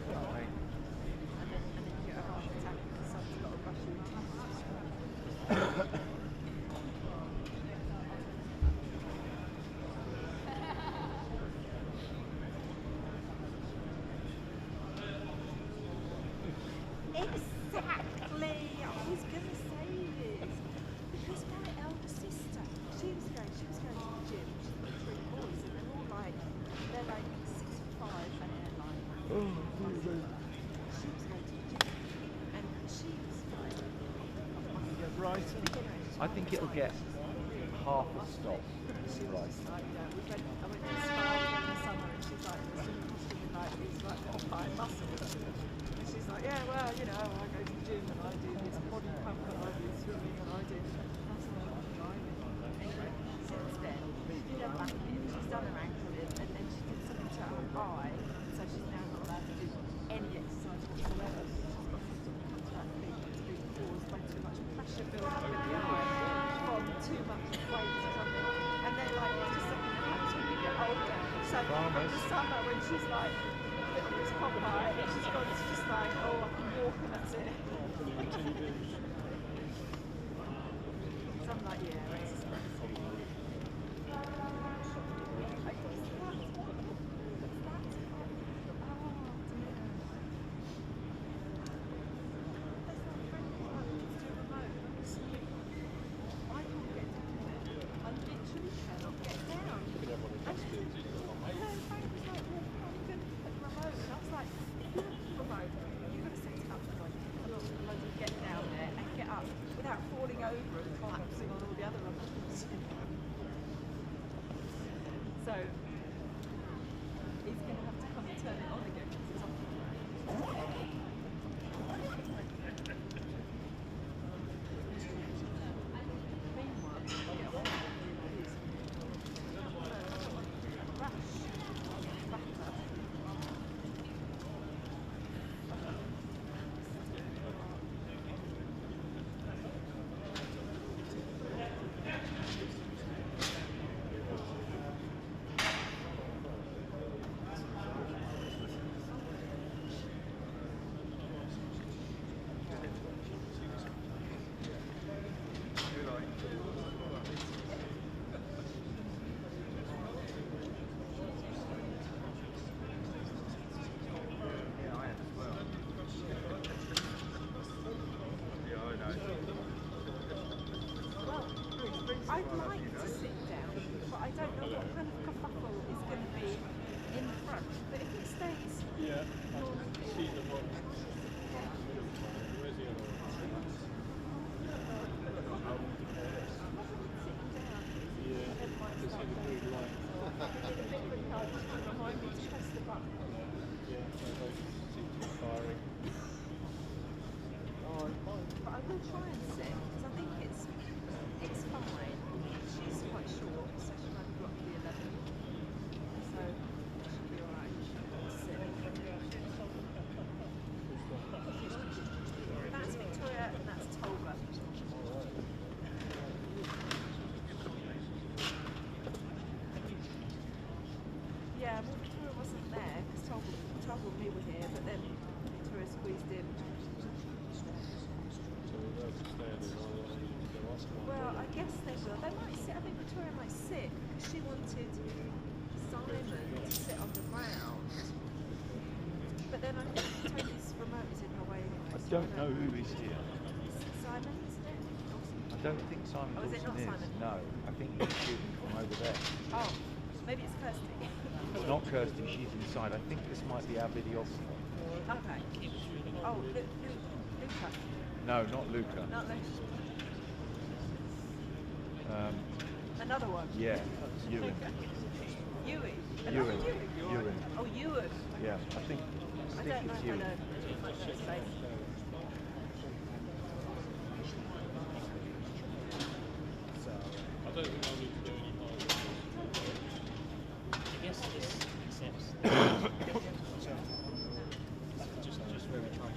think it'll get half a stop. She was Right. just like, you know, I went to Spain in the summer and she's like, the swimming costume like these like Popeye muscles. And she's like, yeah, well, you know, I go to the gym and I do this body pump and I do swimming and I do. And I was like, I'm driving. Anyway, since then, she did her back in, she's done her ankle in, and then she did something to her eye, so she's now not allowed to do any exercise whatsoever. She's got some contact thing that's been caused by too much pressure building up in the eye from too much weight or something. And then like it's just something that happens when you get older. So from the summer when she's like little Miss Popeye, she's gone to just like, oh, I can walk and that's it. So I'm like, yeah, it's just so he's going to have to come and turn it on again because it's off. Meanwhile, I'd like to sit down, but I don't know what kind of kerfuffle is going to be in front. But if it stays, Yeah, I can see the one. Where's the other one? Yeah, this is a good line. remind me to press the button. Yeah, I don't seem to be firing. But I will try and sit because I think it's fine. She's quite short, so she might be roughly 11. So it should be alright. Sit. That's Victoria and that's Tolga. Yeah, well Victoria wasn't there because Tolga and me were here, but then Victoria squeezed in. Well, I guess they will. They might sit, I think Victoria might sit because she wanted Simon to sit on the ground. But then I think Tony's remote is in her way anyway. I don't know who is here. Simon, isn't it? I don't think Simon Oh, is it Dawson not Simon? No, I think he's shooting from over there. Oh, maybe it's Kirsty. It's not Kirsty, she's inside. I think this might be our videographer. Okay. Oh, Luca. No, not Luca. Not Luca. Another one? Yeah, Ewan. Ewan? Ewan. Ewan. Oh, Ewan. Yeah, I think I don't know it's if I Ewan. know his face. I don't think I'll need to do any more. I guess this accepts just where we try to.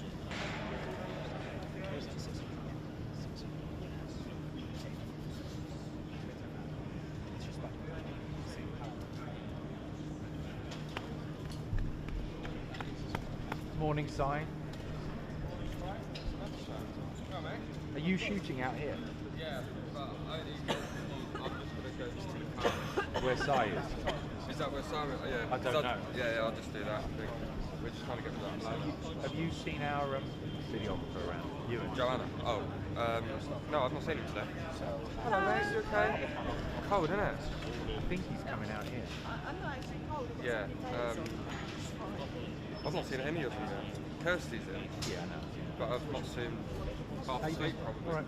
Morning, Si. Are you shooting out here? Yeah, but I'm just going to go to the car. Where Si is? Is that where Simon? Yeah. I don't know. Yeah, I'll just do that. I think. We're just trying to get to that ladder. Have you seen our videographer around? Ewan? Joanna? Oh, no, I've not seen him today. Hello, mate. You okay? Cold, isn't it? I think he's coming out here. I'm not actually cold. Yeah. I've not seen any of them yet. Kirsty's in. Yeah, I know. But I've not seen half asleep, probably. All right.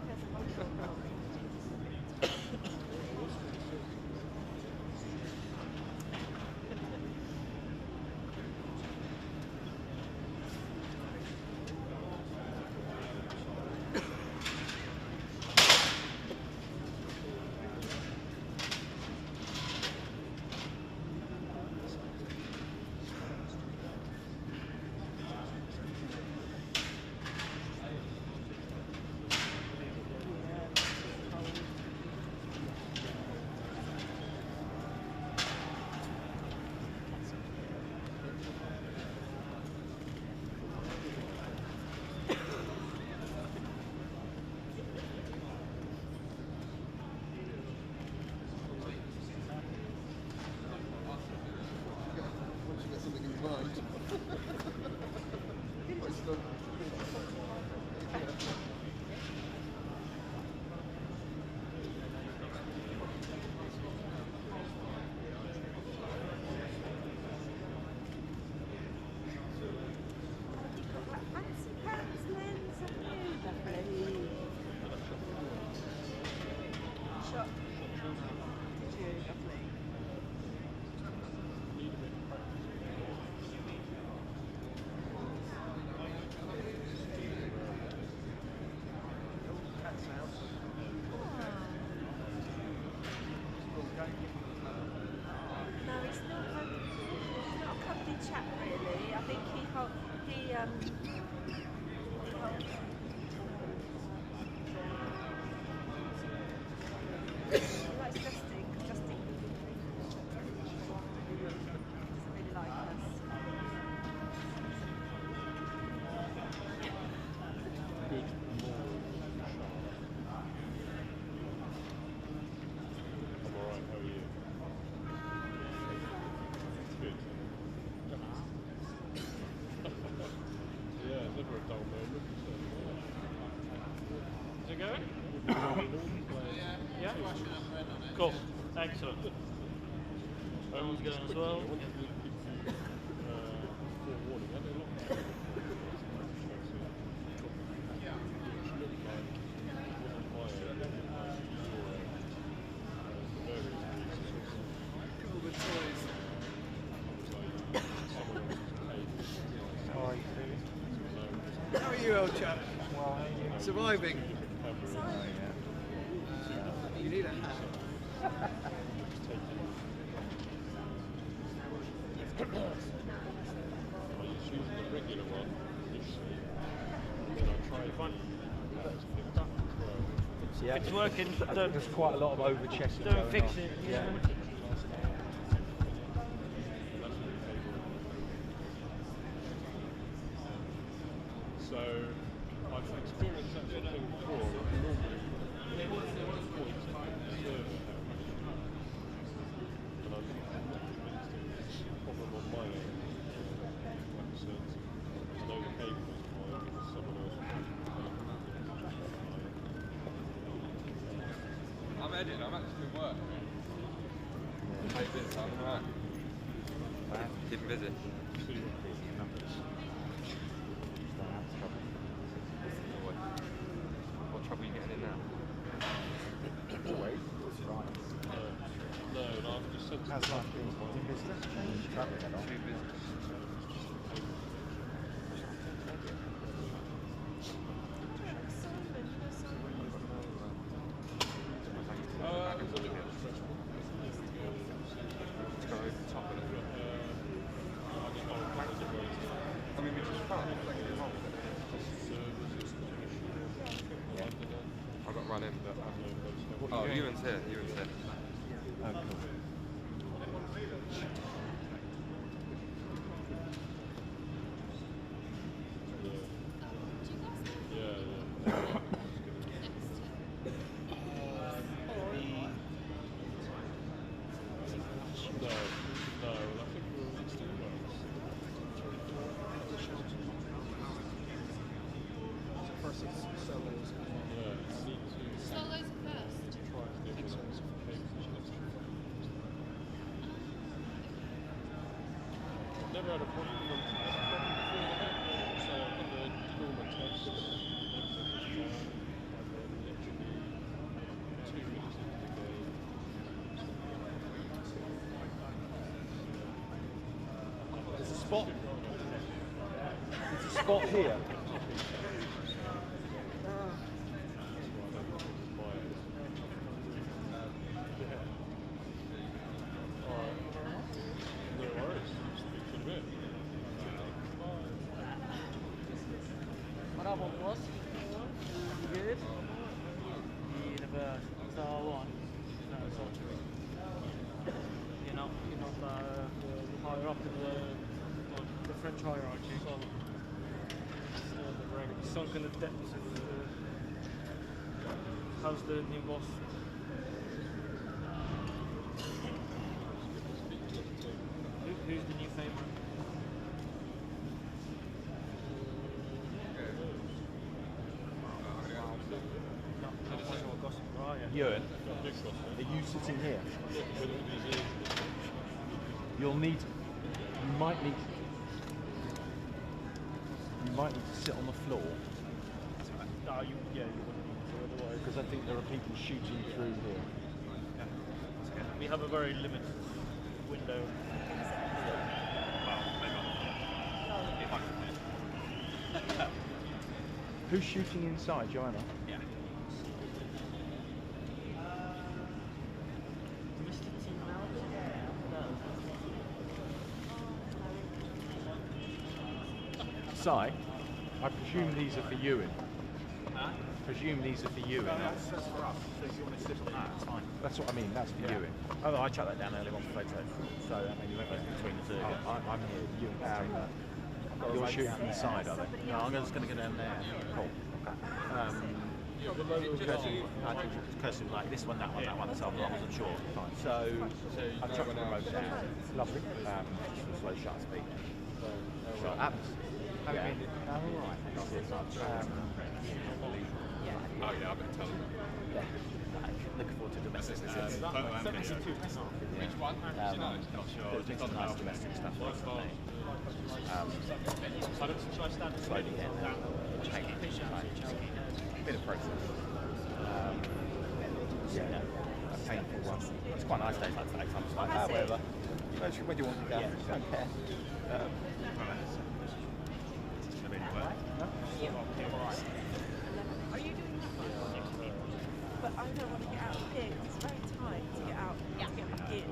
Yeah? Cool. Excellent. Phone's going as well. How are you, old chap? Surviving. You need a hat. Yeah, it's working. There's quite a lot of over checking. Don't fix it. Yeah. So I've experienced that sort of thing before. Normally, points at the server, but I'm not convinced it's a problem on my end. Like I said, I know the cable is fine, but someone else. I'm editing. I'm actually in work. How you been, Sam? Alright. Keeping busy. What trouble are you getting in now? Always. Right. No, I've just said how's life been? In business? Travelling a lot? Too busy. I've got run in, but oh, Ewan's here. Ewan's here. Oh, cool. Never had a problem before, so I've got the normal tests, and then literally 2 minutes into the game, spot. There's a spot here. What other one was? Good. Universe. Star One. No, sorcery. You're not higher up in the French hierarchy. Sunk in the depths of the. How's the new boss? Who's the new favourite? Ewan, are you sitting here? You might need to sit on the floor. No, you wouldn't need to otherwise. Because I think there are people shooting through here. We have a very limited window. Who's shooting inside, Joanna? Yeah. Si, I presume these are for Ewan. Presume these are for Ewan. That's for us. So if you want to sit on that, it's fine. That's what I mean, that's for Ewan. Oh, I chucked that down earlier on photo. So that made me went between the two. I'm here. You're shooting from the side, are they? No, I'm just going to go down there. Cool. Cursing like this one, that one, so I wasn't sure. Fine. So I've chucked the remote down. Lovely. Slow shutter speed. So it happens. Yeah. Alright. Oh yeah, I better tell them. Looking forward to domestic. Which one? Do you know? Not sure. There's some nice domestic stuff. Slowly getting there. Bit of process. Yeah, a painful one. It's quite nice days like today. So I'm just like, whatever. Where do you want to go? Yeah. Don't care. Are you doing that one? But I don't want to get out of here. It's very tight to get out, to get back in.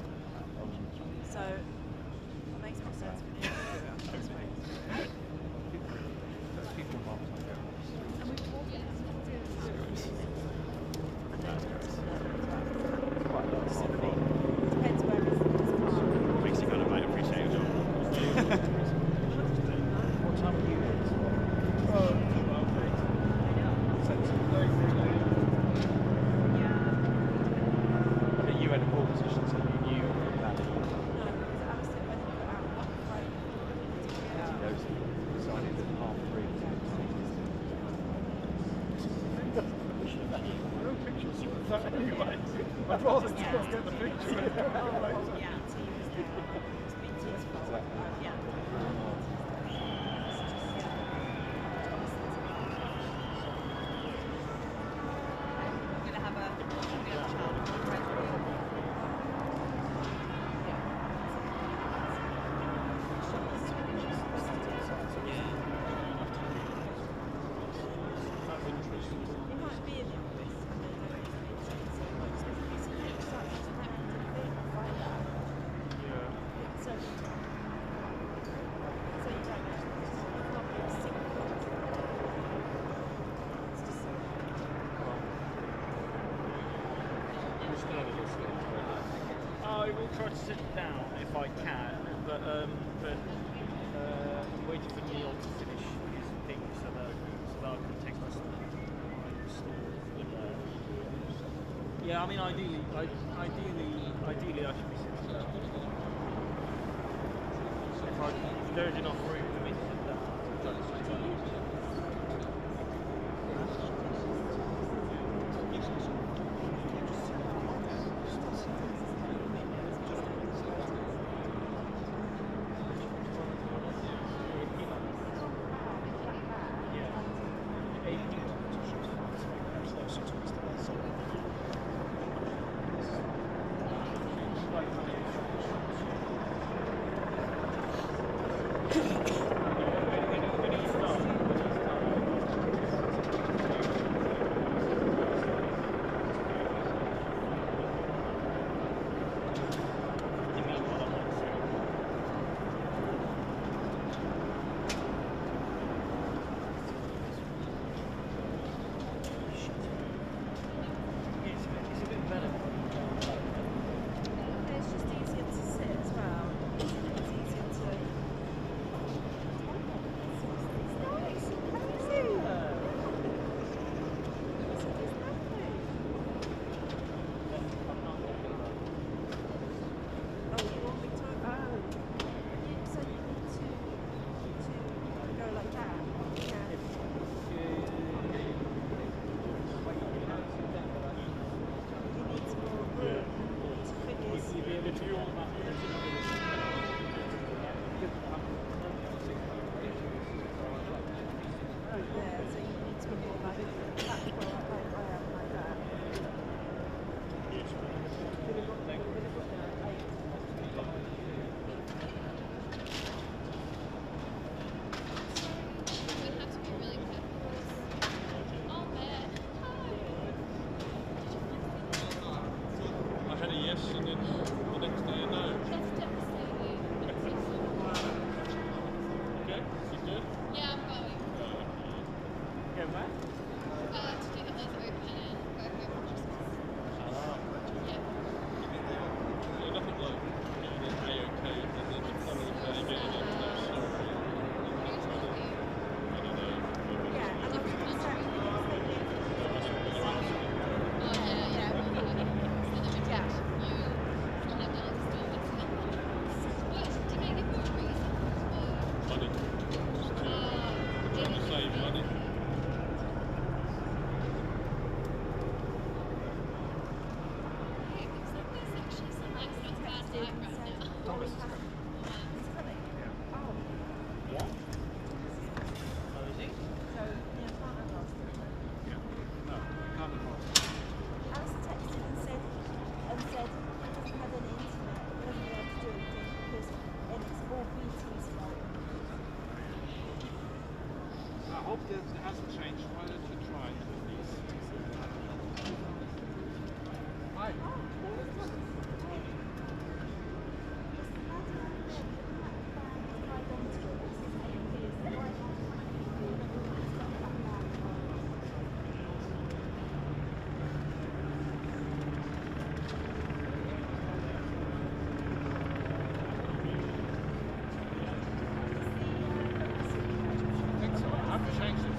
So it makes more sense for me to go out this way. And we've walked in depends where it's Makes you kind of like appreciate your job. What time are you here? But you had a poor position, so you knew that. Decided that half three was good time. No pictures of that anyway. I'd rather just get the picture. I will try to sit down if I can, but I'm waiting for Neil to finish his thing so that I can take my stuff. Yeah, I mean, ideally, I should be sitting down. If there's enough room for me to sit down. to you all about the Yeah, so you need to be more like that, like that. We'd have to be really careful. Oh man. I had a yes and then the next day a no. That's devastating. Okay, you good? Yeah, I'm going. Go back. To do the Oz Open and go home for Christmas. Yeah. Yeah, nothing like getting an A-OK and then the following day getting a no sorry. I don't know. Yeah, and I think it's certainly because they get Oh yeah, yeah. So then we catch you from the down still. What? Did they give you a reason? Money. We're trying to save money. It looks like there's actually some like not bad light right now. Thomas is coming. oh, Yeah. Oh, is he? so yeah, partner lost it. No, you can't afford it. Alice texted and said he hasn't had any internet, he hasn't been able to do anything because and it's all BT's fault. I hope that it hasn't changed. Why don't you try it at least? Hi. Think so? I haven't changed it.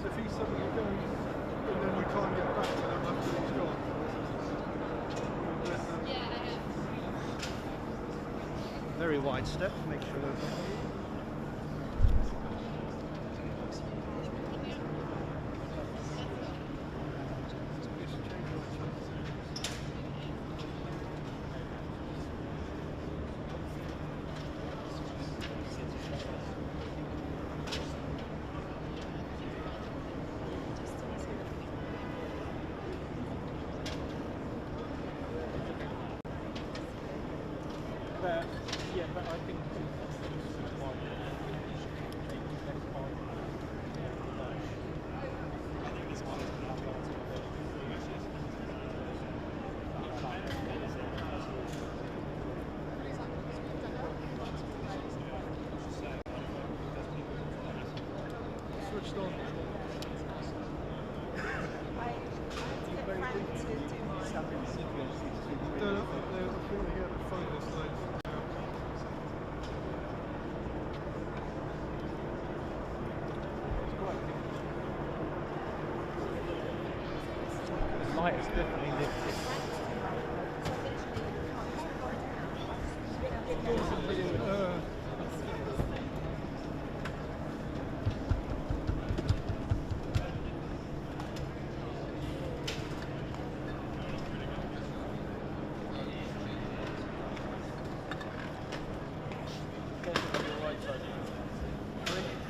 So if he's suddenly going, and then we can't get back to them after he's gone. Yeah, I am. Very wide step, make sure they're But yeah, but I think switched on. I had to get Frank to do mine. I feel he had a phone yesterday. The light is definitely lifted.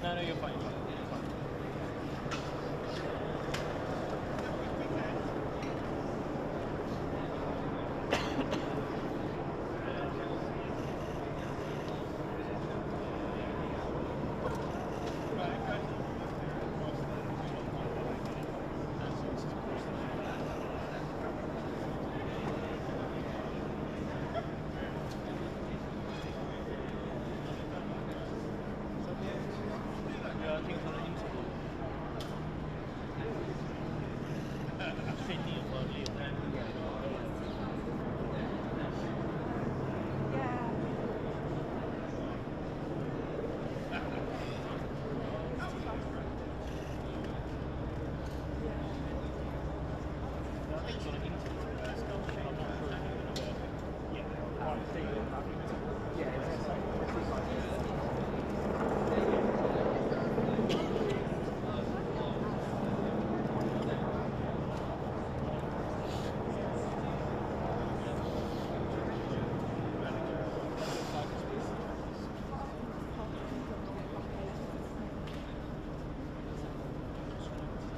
no, you're fine. things on an internet skull shape. I'm not sure if one thing about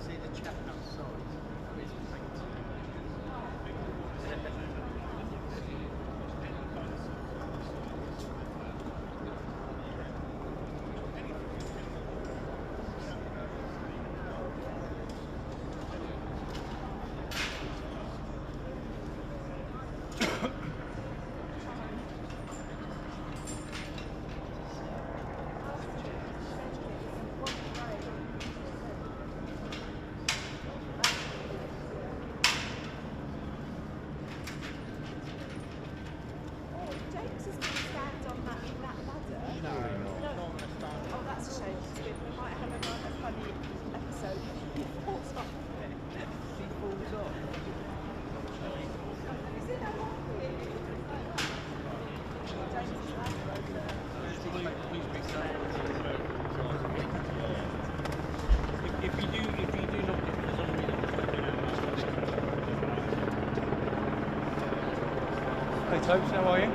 See the chap outside with paint. James is going to stand on that ladder. No, Oh, that's a shame. We might have a funny episode. He falls off. he falls off. Is it that one? James's ladder over there. if you do not get the zombie, Hey Tobes, how are you?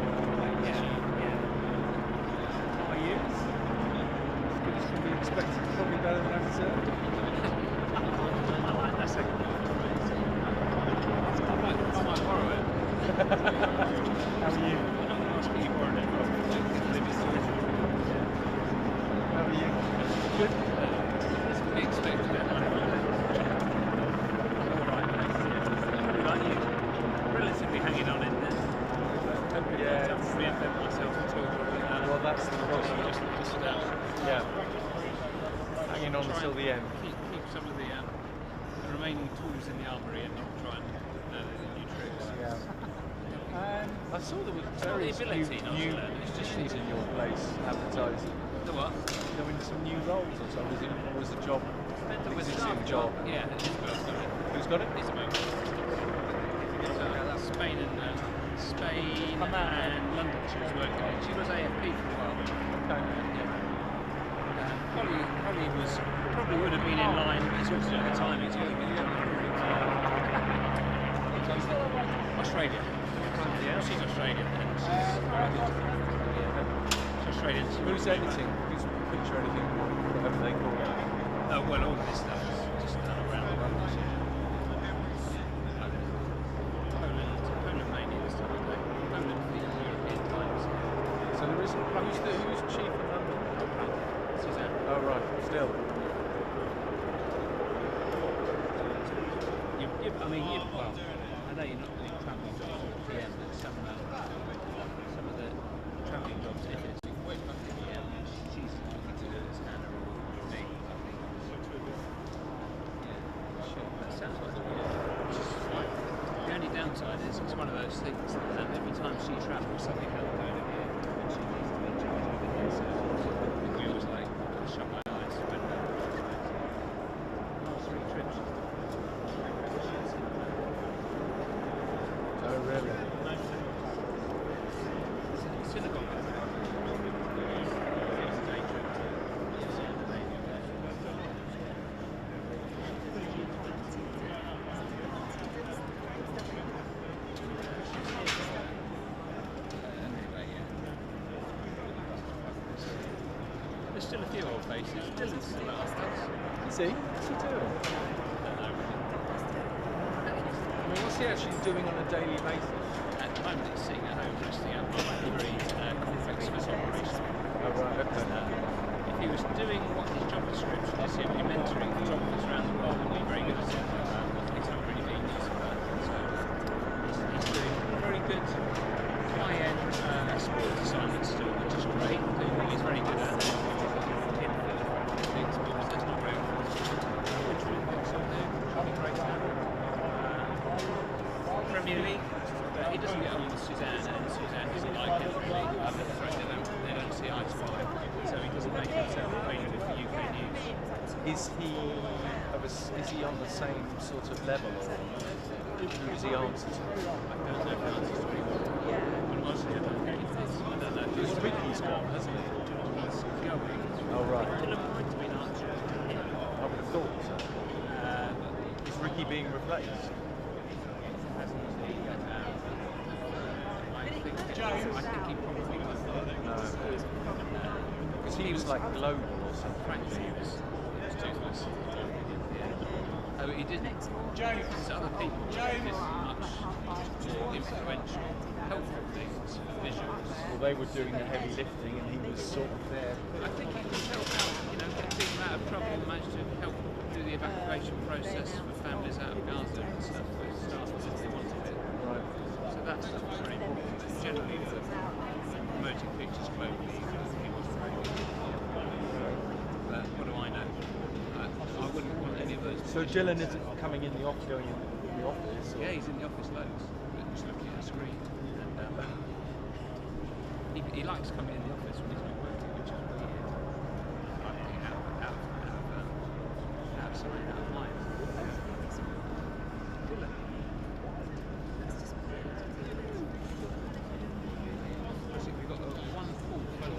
How are you? As good as can be expected, probably better than I deserve. That's a I might borrow it. How are you? You borrowed it. How are you? Good? We expected it. Alright, probably like you. Relatively hanging on in there. Yeah. Don't reinvent myself at all. Well, that's the problem. Just Yeah. Hanging on until the end. keep some of the remaining tools in the armoury and not try and learn any new tricks. Yeah. I saw there was It's not the various ability not to new learn, it's just positions in your place advertised. The what? Going some new roles or something. Was the job an existing job? Yeah, Isabel's got it. Who's got it? Isabel. Spain and London she was working in. She was AFP for a while. Okay. Holly was probably would have been in line, but it's also the timing. Australia. Yeah, she's Australian. And she's Australian. Who's editing? Who's picture editing? Whatever they call it. Well, all of this stuff is just done around the world. Poland mainly this time of day. Poland for European times. So there isn't. Who's chief in London? Suzanne. Oh right, still. Well, I know you're not doing travelling jobs or PM, but some of the travelling jobs, if it's she's likely to do this Hannah or me, I think. Sure, that sounds like which is fine. The only downside is it's one of those things that every time she travels, something happens over here, and she needs to be in charge over here. So we always like shut my eyes when last 3 trips. Oh really? Synagogue. There's still a few old faces. Dylan's still at us. Is he? What's he doing? I mean, what's he actually doing on a daily basis? At the moment, he's sitting at home resting up on a very Christmas operation. Oh right, okay. If he was doing what his job description is, he'd be mentoring photographers around the world and be very good at it. He's not really being used for that. So he's doing very good high-end sports assignments still, which is great. He's very good at things, but that's not very wintering books on there, which would be great to have. Premier League, but he doesn't get on with Suzanne, and Suzanne doesn't like him really. I'm afraid they don't see eye to eye, so he doesn't make himself available for UK news. Is he a Is he on the same sort of level, or who does he answer to? I don't know if he answers to anyone. But honestly, I don't know. Because Ricky's gone, hasn't he? He's going. Oh, right. Dylan might have been answering to him. I would have thought so. Is Ricky being replaced? I think he probably was. Because he was like global or something. Frankly, he was toothless. Yeah. Oh, he didn't. There's other people who did much more influential, helpful things, visuals. Well, they were doing the heavy lifting, and he was sort of there. I think he could help out, get people out of trouble and manage to help do the evacuation process for families out of Gaza and stuff. Where staff as they wanted it. Right. So that stuff was very important. Generally, for promoting pictures globally, he wasn't very good. But what do I know? I wouldn't want any of those. So Dylan isn't coming in the office, going in the office? Or? Yeah, he's in the office loads, but just looking at a screen. And he likes coming in the office when he's been working, which is weird. Like being out of mind. Dylan. I think we've got one full photo.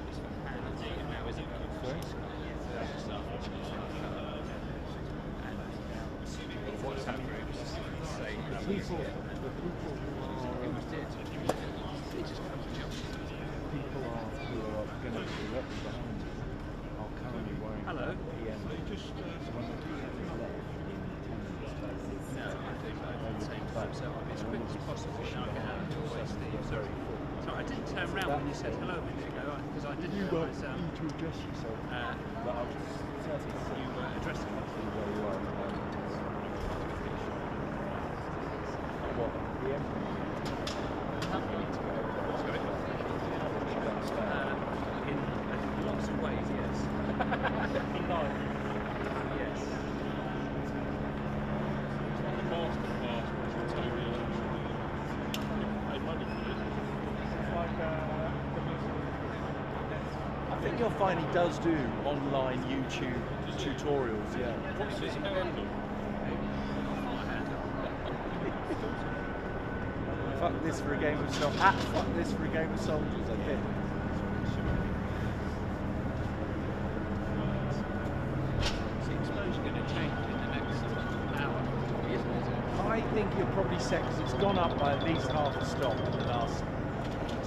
It's got Hannah now, isn't it? WhatsApp groups say People who are going to be directly behind you are currently wearing Hello. PM. They just so when they do have left in attendance, no, I do both at the same time, so I'll be as quick as possible now. I get out of your way, Steve. Sorry. So I didn't turn around when you said hello a minute ago because I didn't realise to address yourself. but I'll just you were addressing me. Where you are. What? PM? Sorry. In lots of ways, yes. In life. Yes. The masterclass was totally pay money for this. It's like I think you'll find he does do online YouTube tutorials, yeah. What's his handle? Fuck this for a game of soldiers. Fuck this for a game of soldiers, I think. Is the exposure going to change in the next hour? I think you're probably set because it's gone up by at least half a stop in the last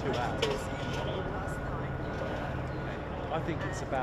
2 hours. I think it's about